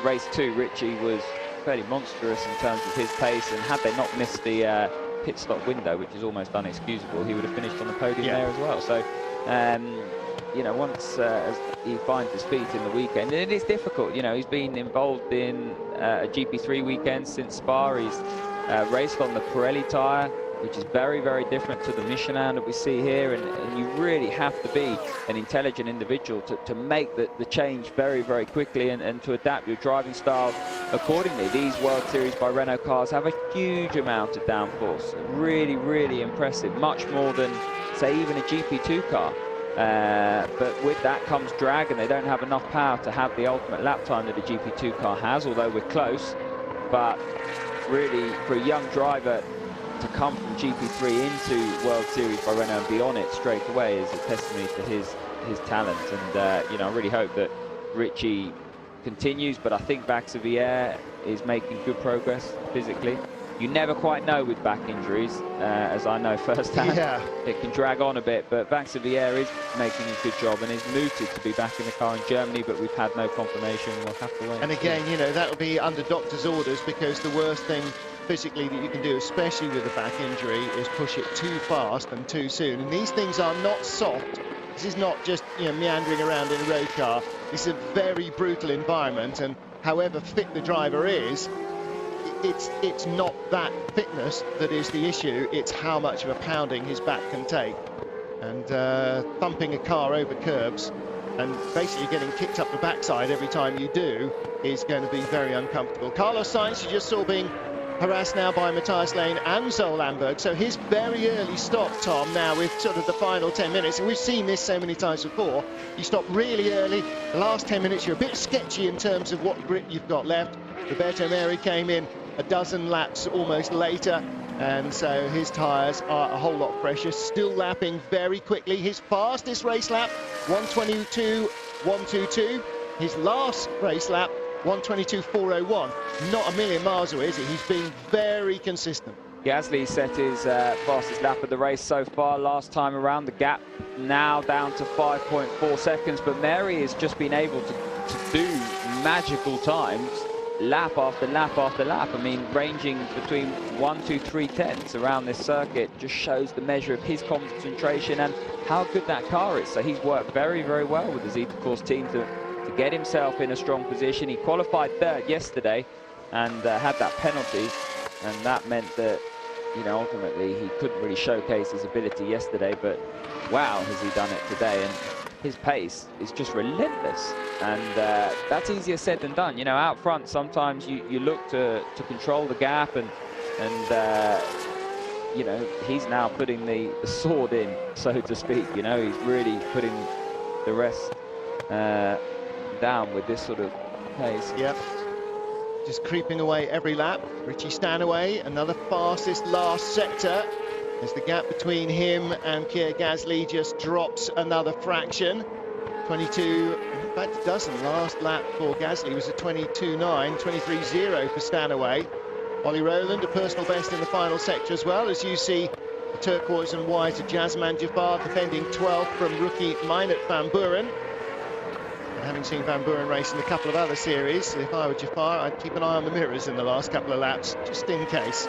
Race 2, Richie was fairly monstrous in terms of his pace, and had they not missed the pit stop window, which is almost unexcusable, he would have finished on the podium there as well. So, you know, once as he finds his feet in the weekend, and it is difficult. You know, he's been involved in a GP3 weekend since Spa. He's raced on the Pirelli tyre which is very, very different to the Michelin that we see here. And you really have to be an intelligent individual to make the change very, very quickly and to adapt your driving style accordingly. These World Series by Renault cars have a huge amount of downforce. Really, really impressive. Much more than, say, even a GP2 car. But with that comes drag, and they don't have enough power to have the ultimate lap time that a GP2 car has, although we're close. But really, for a young driver to come from GP3 into World Series by Renault and be on it straight away is a testimony to his talent. And you know, I really hope that Richie continues, but I think Vaxivière is making good progress physically. You never quite know with back injuries, as I know firsthand. Yeah. It can drag on a bit, but Vaxivière is making a good job and is mooted to be back in the car in Germany, but we've had no confirmation. We'll have to wait. And again, you know, that will be under doctor's orders, because the worst thing physically that you can do, especially with a back injury, is push it too fast and too soon. And these things are not soft. This is not just, you know, meandering around in a road car. This is a very brutal environment, and however fit the driver is, it's not that fitness that is the issue, it's how much of a pounding his back can take. And thumping a car over curbs and basically getting kicked up the backside every time you do is going to be very uncomfortable. Carlos Sainz, you just saw being harassed now by Matthias Lane and Zoe Lamberg. So his very early stop, Tom, now with sort of the final 10 minutes, and we've seen this so many times before, you stop really early, the last 10 minutes you're a bit sketchy in terms of what grip you've got left. Roberto Meri came in a dozen laps almost later, and so his tyres are a whole lot fresher, still lapping very quickly. His fastest race lap, 1:22.122. His last race lap, 1:22.401. Not a million miles away, is it? He's been very consistent. Gasly set his fastest lap of the race so far last time around. The gap now down to 5.4 seconds, but Meri has just been able to do magical times lap after lap after lap. I mean, ranging between 1, 2, 3 tenths around this circuit just shows the measure of his concentration and how good that car is. So he's worked very, very well with the Zeta Course team to get himself in a strong position. He qualified third yesterday and had that penalty, and that meant that, you know, ultimately he couldn't really showcase his ability yesterday, but wow, has he done it today. And his pace is just relentless, and that's easier said than done. You know, out front sometimes you look to control the gap, and you know, he's now putting the sword in, so to speak. You know, he's really putting the rest down with this sort of pace. Yep, just creeping away every lap. Richie Stanaway, another fastest last sector, as the gap between him and Pierre Gasly just drops another fraction. 22, in fact it doesn't. Last lap for Gasly was a 22.9, 23.0 for Stanaway. Ollie Rowland, a personal best in the final sector as well, as you see the turquoise and white of Jasman Jafar defending 12th from rookie Minot van Buren. And having seen Van Buren race in a couple of other series, if I were Jafar, I'd keep an eye on the mirrors in the last couple of laps, just in case.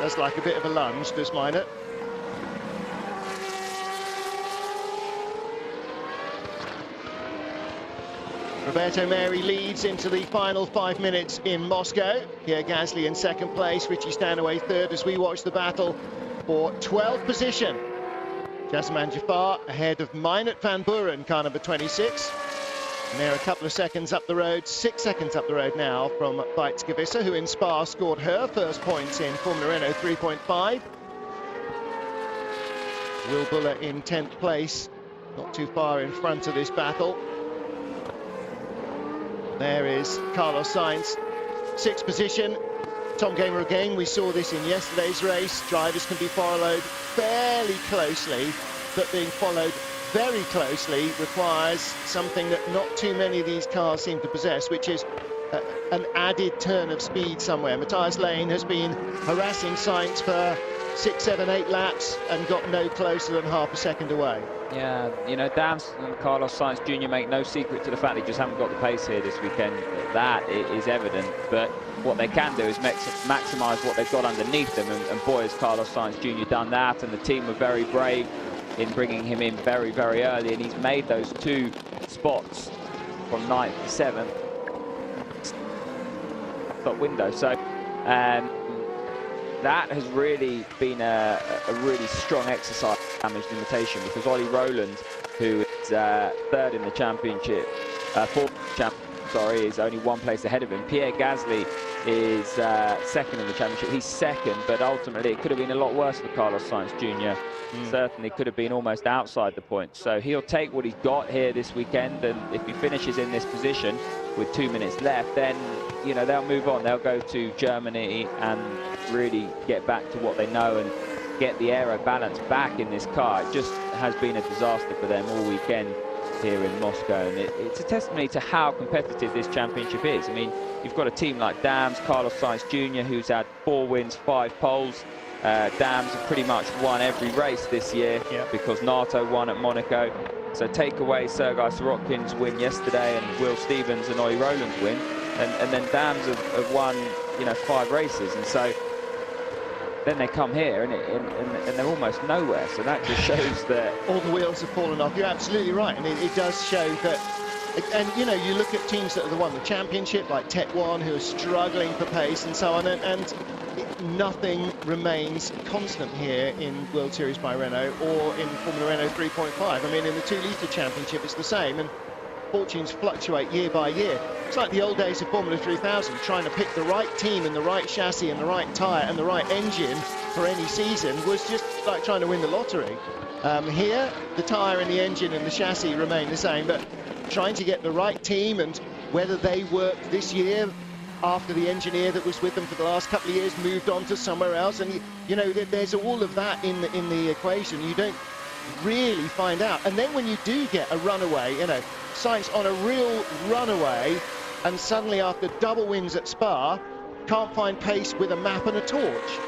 Does like a bit of a lunge, does Minot. Roberto Meri leads into the final 5 minutes in Moscow. Pierre Gasly in second place, Richie Stanaway third, as we watch the battle for 12th position. Jasman Jafar ahead of Minot van Buren, car number 26. And they're a couple of seconds up the road, 6 seconds up the road now from Vaitsgevissa, who in Spa scored her first points in Formula Renault 3.5. Will Buller in 10th place, not too far in front of this battle. There is Carlos Sainz, 6th position. Tom Gamer again, we saw this in yesterday's race. Drivers can be followed fairly closely, but being followed very closely requires something that not too many of these cars seem to possess, which is an added turn of speed somewhere. Matthias Lane has been harassing Sainz for 6, 7, 8 laps and got no closer than half a second away. Yeah, you know, Dan and Carlos Sainz Jr. make no secret to the fact they just haven't got the pace here this weekend. That is evident, but what they can do is maximise what they've got underneath them, and boy, has Carlos Sainz Jr. done that, and the team were very brave in bringing him in very, very early, and he's made those 2 spots from 9th to 7th window. So that has really been a really strong exercise damage limitation, because Ollie Rowland, who is third in the championship, fourth sorry, is only one place ahead of him. Pierre Gasly is second in the championship. He's second, but ultimately it could have been a lot worse for Carlos Sainz Jr. Certainly could have been almost outside the points. So he'll take what he's got here this weekend, and if he finishes in this position with 2 minutes left, then you know they'll move on. They'll go to Germany and really get back to what they know and get the aero balance back in this car. It just has been a disaster for them all weekend here in Moscow, and it's a testimony to how competitive this championship is. I mean, you've got a team like Dams, Carlos Sainz Jr., who's had 4 wins, 5 poles. Dams have pretty much won every race this year because Nato won at Monaco. So take away Sergei Sorokin's win yesterday and Will Stevens and Ollie Rowland's win, and then Dams have won, you know, 5 races, and so then they come here and they're almost nowhere. So that just shows that all the wheels have fallen off. You're absolutely right, and it does show that. And you know, you look at teams that have won the championship, like Tech One, who are struggling for pace and so on, and nothing remains constant here in World Series by Renault or in Formula Renault 3.5. I mean, in the 2-litre championship, it's the same, and fortunes fluctuate year by year. It's like the old days of Formula 3000, trying to pick the right team and the right chassis and the right tyre and the right engine for any season was just like trying to win the lottery. Here, the tyre and the engine and the chassis remain the same, but trying to get the right team, and whether they work this year after the engineer that was with them for the last couple of years moved on to somewhere else, and you know, there's all of that in the equation. You don't really find out, and then when you do get a runaway, you know, Sainz on a real runaway, and suddenly after double wins at Spa can't find pace with a map and a torch.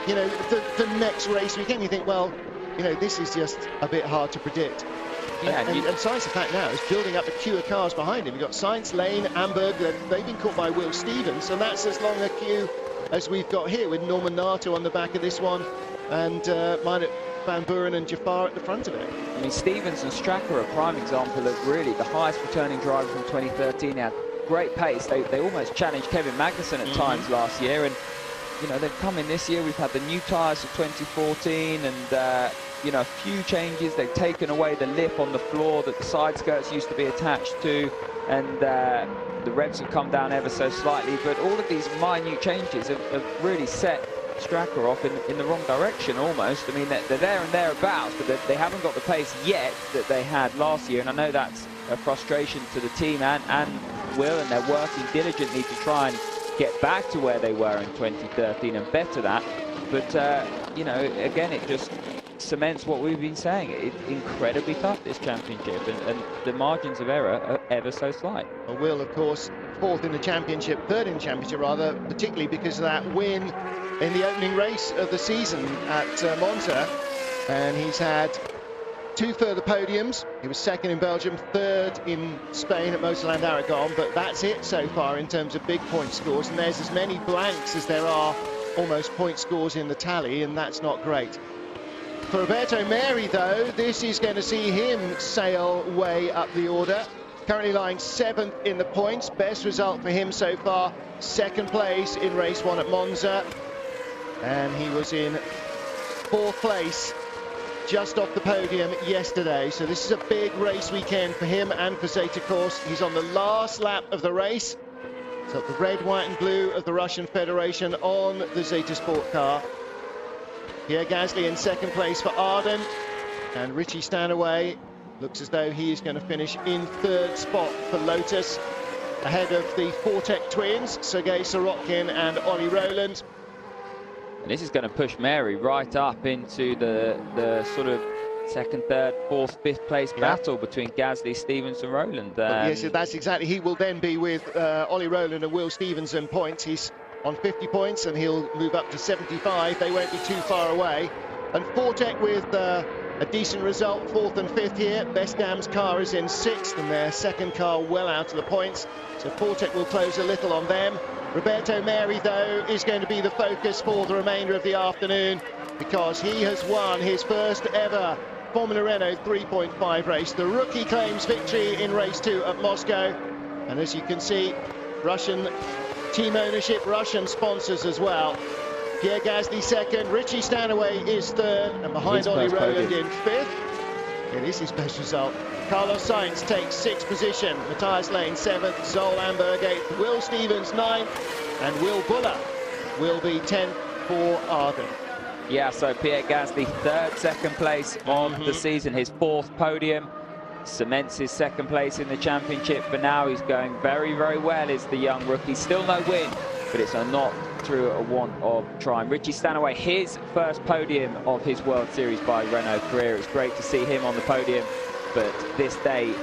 You know, the next race weekend you think, well, you know, this is just a bit hard to predict. Yeah, and Sainz, in fact, now is building up a queue of cars behind him. You've got Sainz, Lane, Amberg, they've been caught by Will Stevens, and that's as long a queue as we've got here, with Norman Nato on the back of this one, and Minot Van Buren and Jafar at the front of it. I mean, Stevens and Stracker are a prime example of really the highest returning driver from 2013. They had great pace. They almost challenged Kevin Magnussen at times last year, and you know, they've come in this year. We've had the new tyres of 2014, and you know, a few changes. They've taken away the lip on the floor that the side skirts used to be attached to, and the revs have come down ever so slightly, but all of these minute changes have really set Stracker off in the wrong direction almost. I mean, they're there and thereabouts, but they haven't got the pace yet that they had last year, and I know that's a frustration to the team and Will, and they're working diligently to try and get back to where they were in 2013 and better that. But you know, again, it just cements what we've been saying. It's incredibly tough, this championship, and the margins of error are ever so slight. Well, Will, of course, 4th in the championship, 3rd in the championship rather, particularly because of that win in the opening race of the season at Monza, and he's had 2 further podiums. He was 2nd in Belgium, 3rd in Spain at Motorland Aragon, but that's it so far in terms of big point scores, and there's as many blanks as there are almost point scores in the tally, and that's not great. For Roberto Meri, though, this is going to see him sail way up the order. Currently lying 7th in the points. Best result for him so far, 2nd place in race 1 at Monza. And he was in 4th place, just off the podium yesterday. So this is a big race weekend for him and for Zeta Course. He's on the last lap of the race. So the red, white and blue of the Russian Federation on the Zeta Sport car. Pierre Gasly in 2nd place for Arden, and Richie Stanaway looks as though he is going to finish in 3rd spot for Lotus, ahead of the Fortec twins, Sergei Sorokin and Ollie Rowland. And this is going to push Meri right up into the sort of 2nd, 3rd, 4th, 5th place battle between Gasly, Stevens and Rowland. Yes, that's exactly. He will then be with Ollie Rowland and Will Stevenson points. He's on 50 points and he'll move up to 75. They won't be too far away. And Fortec with a decent result, 4th and 5th here. Best Dam's car is in 6th and their 2nd car well out of the points. So Fortec will close a little on them. Roberto Meri, though, is going to be the focus for the remainder of the afternoon, because he has won his first ever Formula Renault 3.5 race. The rookie claims victory in race 2 at Moscow. And as you can see, Russian team ownership, Russian sponsors as well. Pierre Gasly second, Richie Stanaway is third, and behind His Ollie first Rowland podium. in fifth. It is his best result. Carlos Sainz takes sixth position, Matthias Lane seventh, Zol Amberg eighth, Will Stevens ninth, and Will Buller will be 10th for Arden. Yeah, so Pierre Gasly, second place of the season, his fourth podium. Cements his second place in the championship. For now, he's going very, very well, is the young rookie. Still no win, but it's not through a want of trying. Richie Stanaway, his first podium of his World Series by Renault career. It's great to see him on the podium, but this day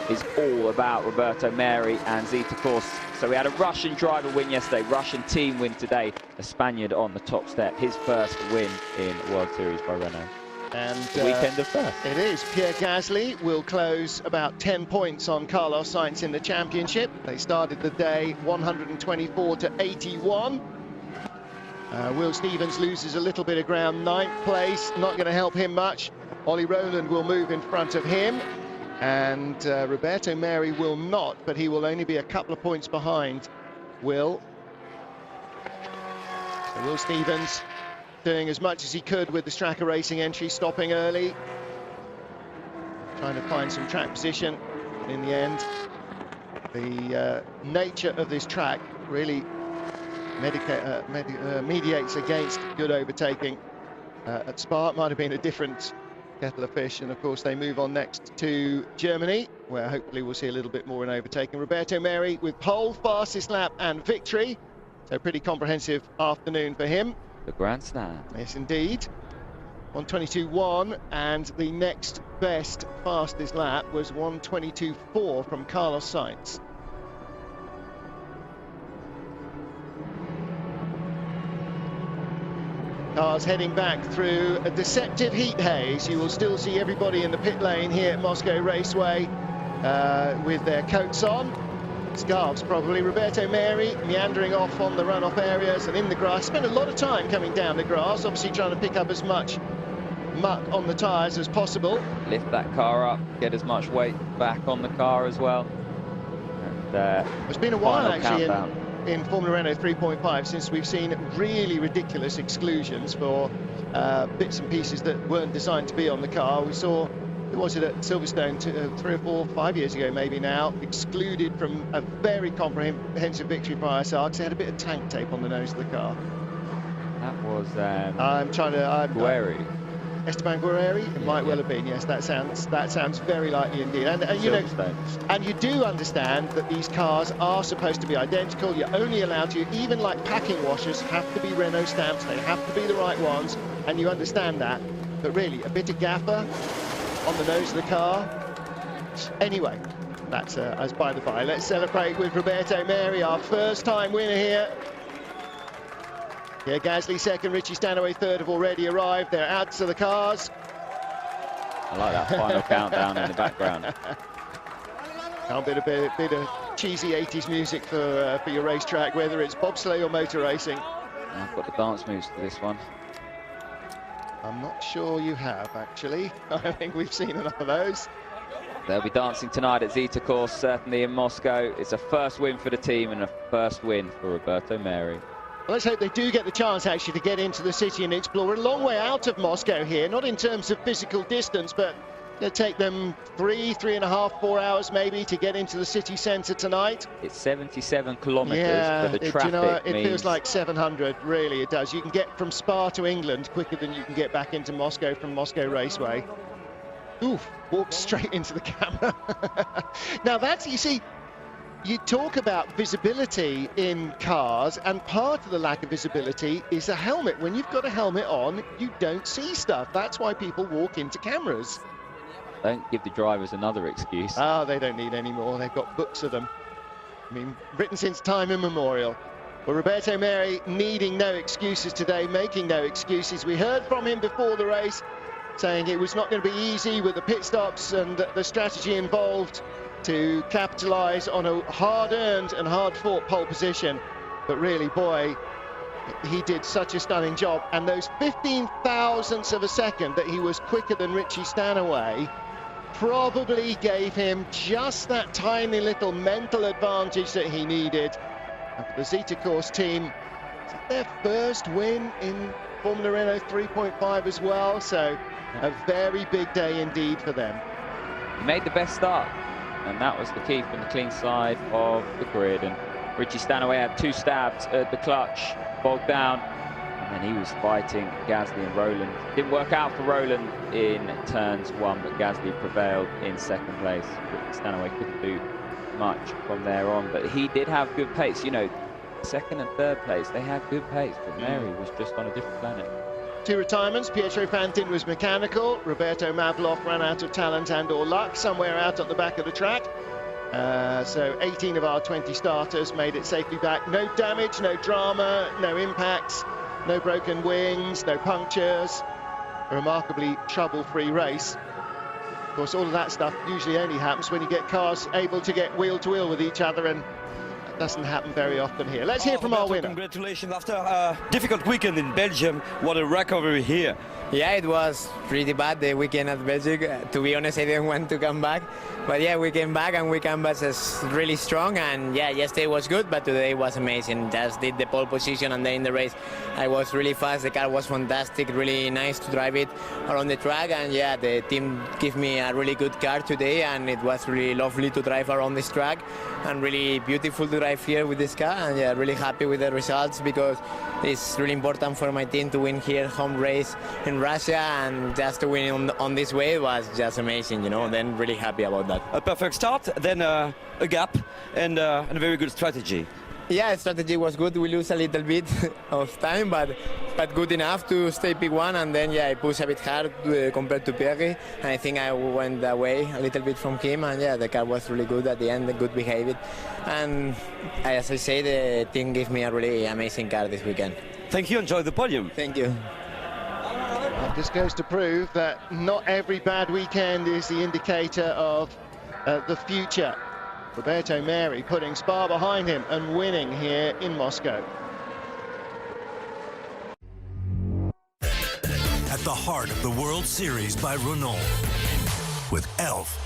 is all about Roberto Meri and Zita Course. So we had a Russian driver win yesterday, Russian team win today, a Spaniard on the top step, his first win in World Series by Renault. And Weekend of first. It is. Pierre Gasly will close about 10 points on Carlos Sainz in the championship. They started the day 124 to 81. Will Stevens loses a little bit of ground, 9th place, not going to help him much. Ollie Rowland will move in front of him, and Roberto Meri will not, but he will only be a couple of points behind Will. So Will Stevens doing as much as he could with the Straka Racing entry, stopping early, trying to find some track position. In the end, the nature of this track really mediates against good overtaking. At Spa, it might have been a different kettle of fish, and of course they move on next to Germany, where hopefully we'll see a little bit more in overtaking. Roberto Meri with pole, fastest lap and victory, so pretty comprehensive afternoon for him. The Grand Slam. Yes, indeed. 1:22.1, and the next best fastest lap was 1:22.4 from Carlos Sainz. Cars heading back through a deceptive heat haze. You will still see everybody in the pit lane here at Moscow Raceway with their coats on. Scarves probably. Roberto Meri meandering off on the runoff areas and in the grass. Spent a lot of time coming down the grass, obviously trying to pick up as much muck on the tyres as possible. Lift that car up, get as much weight back on the car as well. And, it's been a while actually countdown. in Formula Renault 3.5 since we've seen really ridiculous exclusions for bits and pieces that weren't designed to be on the car. We saw, who was it at Silverstone 3 or 4, 5 years ago maybe now, excluded from a very comprehensive victory for ISR because they had a bit of tank tape on the nose of the car. That was Guerri. Esteban Guerreri, it might well have been. Yes, that sounds very likely indeed. And you know, and you do understand that these cars are supposed to be identical. You're only allowed to, even like packing washers, have to be Renault stamps. They have to be the right ones, and you understand that. But really, a bit of gaffer on the nose of the car. Anyway, that's as by the by. Let's celebrate with Roberto Meri, our first-time winner here. Yeah, Gasly second, Richie Stanaway third have already arrived. They're out to the cars. I like that final countdown in the background. A bit of cheesy 80s music for your racetrack, whether it's bobsleigh or motor racing. I've got the dance moves for this one. I'm not sure you have, actually. I think we've seen enough of those. They'll be dancing tonight at Zeta Course, certainly in Moscow. It's a first win for the team and a first win for Roberto Meri. Well, let's hope they do get the chance actually to get into the city and explore. A long way out of Moscow here, not in terms of physical distance, but it'll take them 3.5, 4 hours maybe to get into the city centre tonight. It's 77 kilometres, yeah, but the traffic it means... feels like 700, really it does. You can get from Spa to England quicker than you can get back into Moscow from Moscow Raceway. Oof, walked straight into the camera. Now that's, you see, you talk about visibility in cars, and part of the lack of visibility is a helmet. When you've got a helmet on, you don't see stuff. That's why people walk into cameras. Don't give the drivers another excuse. Ah, they don't need any more. They've got books of them. I mean, written since time immemorial. Well, Roberto Meri needing no excuses today, making no excuses. We heard from him before the race, saying it was not going to be easy with the pit stops and the strategy involved to capitalise on a hard-earned and hard-fought pole position. But really, boy, he did such a stunning job. And those 15 thousandths of a second that he was quicker than Richie Stanaway probably gave him just that tiny little mental advantage that he needed. And for the Zeta Course team, their first win in Formula Renault 3.5 as well, so a very big day indeed for them. He made the best start, and that was the key from the clean side of the grid. And Richie Stanaway had 2 stabs at the clutch, bogged down, and then he was fighting Gasly and Rowland. Didn't work out for Rowland in turns 1, but Gasly prevailed in 2nd place. Richie Stanaway couldn't do much from there on, but he did have good pace. You know, 2nd and 3rd place, they had good pace, but Mary was just on a different planet. 2 retirements. Pietro Fantin was mechanical. Roberto Mavloff ran out of talent and or luck somewhere out at the back of the track. So 18 of our 20 starters made it safely back. No damage, no drama, no impacts, no broken wings, no punctures. A remarkably trouble-free race. Of course, all of that stuff usually only happens when you get cars able to get wheel-to-wheel with each other, and that doesn't happen very often here. Let's hear from our winner. Congratulations. After a difficult weekend in Belgium, what a recovery here. Yeah, it was pretty bad, the weekend at Belgium. To be honest, I didn't want to come back. But yeah, we came back and we came back as really strong. And yeah, yesterday was good, but today was amazing. Just did the pole position, and then in the race, I was really fast. The car was fantastic, really nice to drive it around the track. And yeah, the team gave me a really good car today, and it was really lovely to drive around this track and really beautiful to drive here with this car. And yeah, really happy with the results, because it's really important for my team to win here home race in Russia, and just to win on this way was just amazing, you know. Then really happy about that. A perfect start, then a gap, and a very good strategy. Yeah, strategy was good. We lose a little bit of time, but good enough to stay P1. And then yeah, I pushed a bit hard compared to Pierre, and I think I went away a little bit from him. And yeah, the car was really good at the end, good behavior. And as I say, the team gave me a really amazing car this weekend. Thank you. Enjoy the podium. Thank you. Well, this goes to prove that not every bad weekend is the indicator of the future. Roberto Meri putting Spa behind him and winning here in Moscow. At the heart of the World Series by Renault with Elf.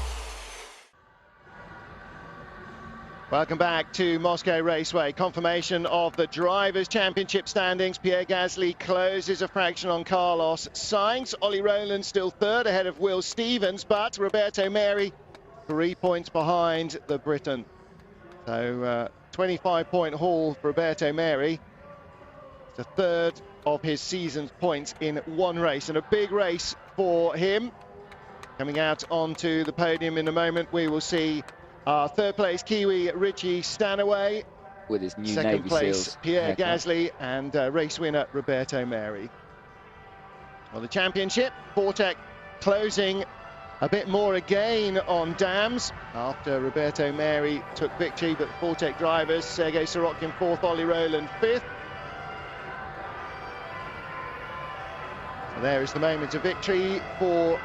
Welcome back to Moscow Raceway. Confirmation of the Drivers' Championship standings. Pierre Gasly closes a fraction on Carlos Sainz. Ollie Rowland still 3rd ahead of Will Stevens, but Roberto Meri 3 points behind the Briton. So 25-point haul for Roberto Meri. It's a 3rd of his season's points in one race, and a big race for him. Coming out onto the podium in a moment, we will see our 3rd place Kiwi Richie Stanaway, with his new 2nd Navy place Seals Pierre haircut. Gasly, and race winner Roberto Meri. Well, the championship, Fortec closing a bit more again on Dams after Roberto Meri took victory, but the Fortec drivers, Sergei Sorokin 4th, Ollie Rowland 5th. So there is the moment of victory for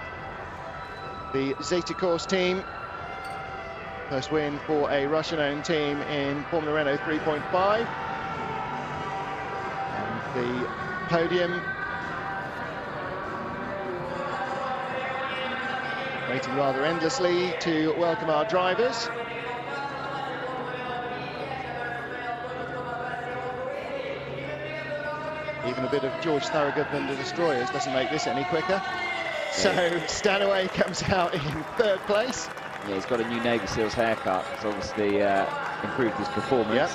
the Zeta Course team. First win for a Russian-owned team in Formula Renault 3.5. And the podium waiting rather endlessly to welcome our drivers. Even a bit of George Thorogood and the Destroyers doesn't make this any quicker. So Stanaway comes out in 3rd place. Yeah, he's got a new Navy Seals haircut. It's obviously improved his performance. Yep.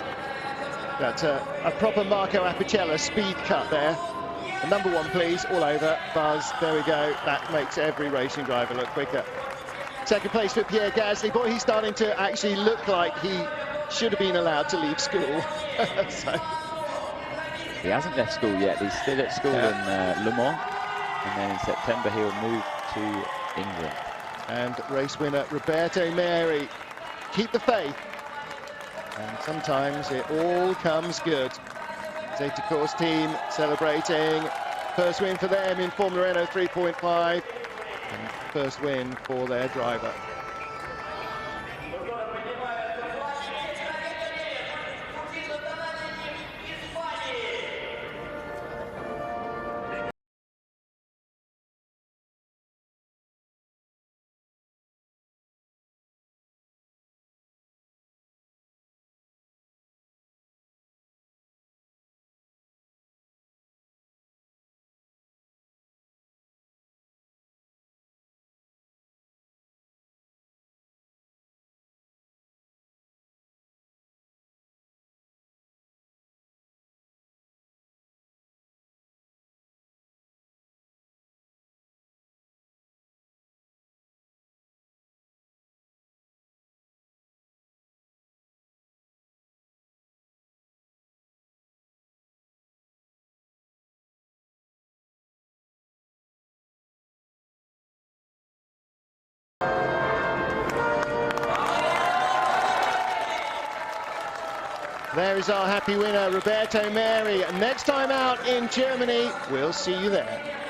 That's a proper Marco Apicella speed cut there. And number 1, please, all over. Buzz, there we go. That makes every racing driver look quicker. 2nd place for Pierre Gasly. Boy, he's starting to actually look like he should have been allowed to leave school. So. He hasn't left school yet. He's still at school in Le Mans. And then in September, he'll move to England. And race winner Roberto Meri. Keep the faith. And sometimes it all comes good. Zeta Course team celebrating. First win for them in Formula Renault 3.5. And first win for their driver. There is our happy winner, Roberto Meri. Next time out in Germany, we'll see you there.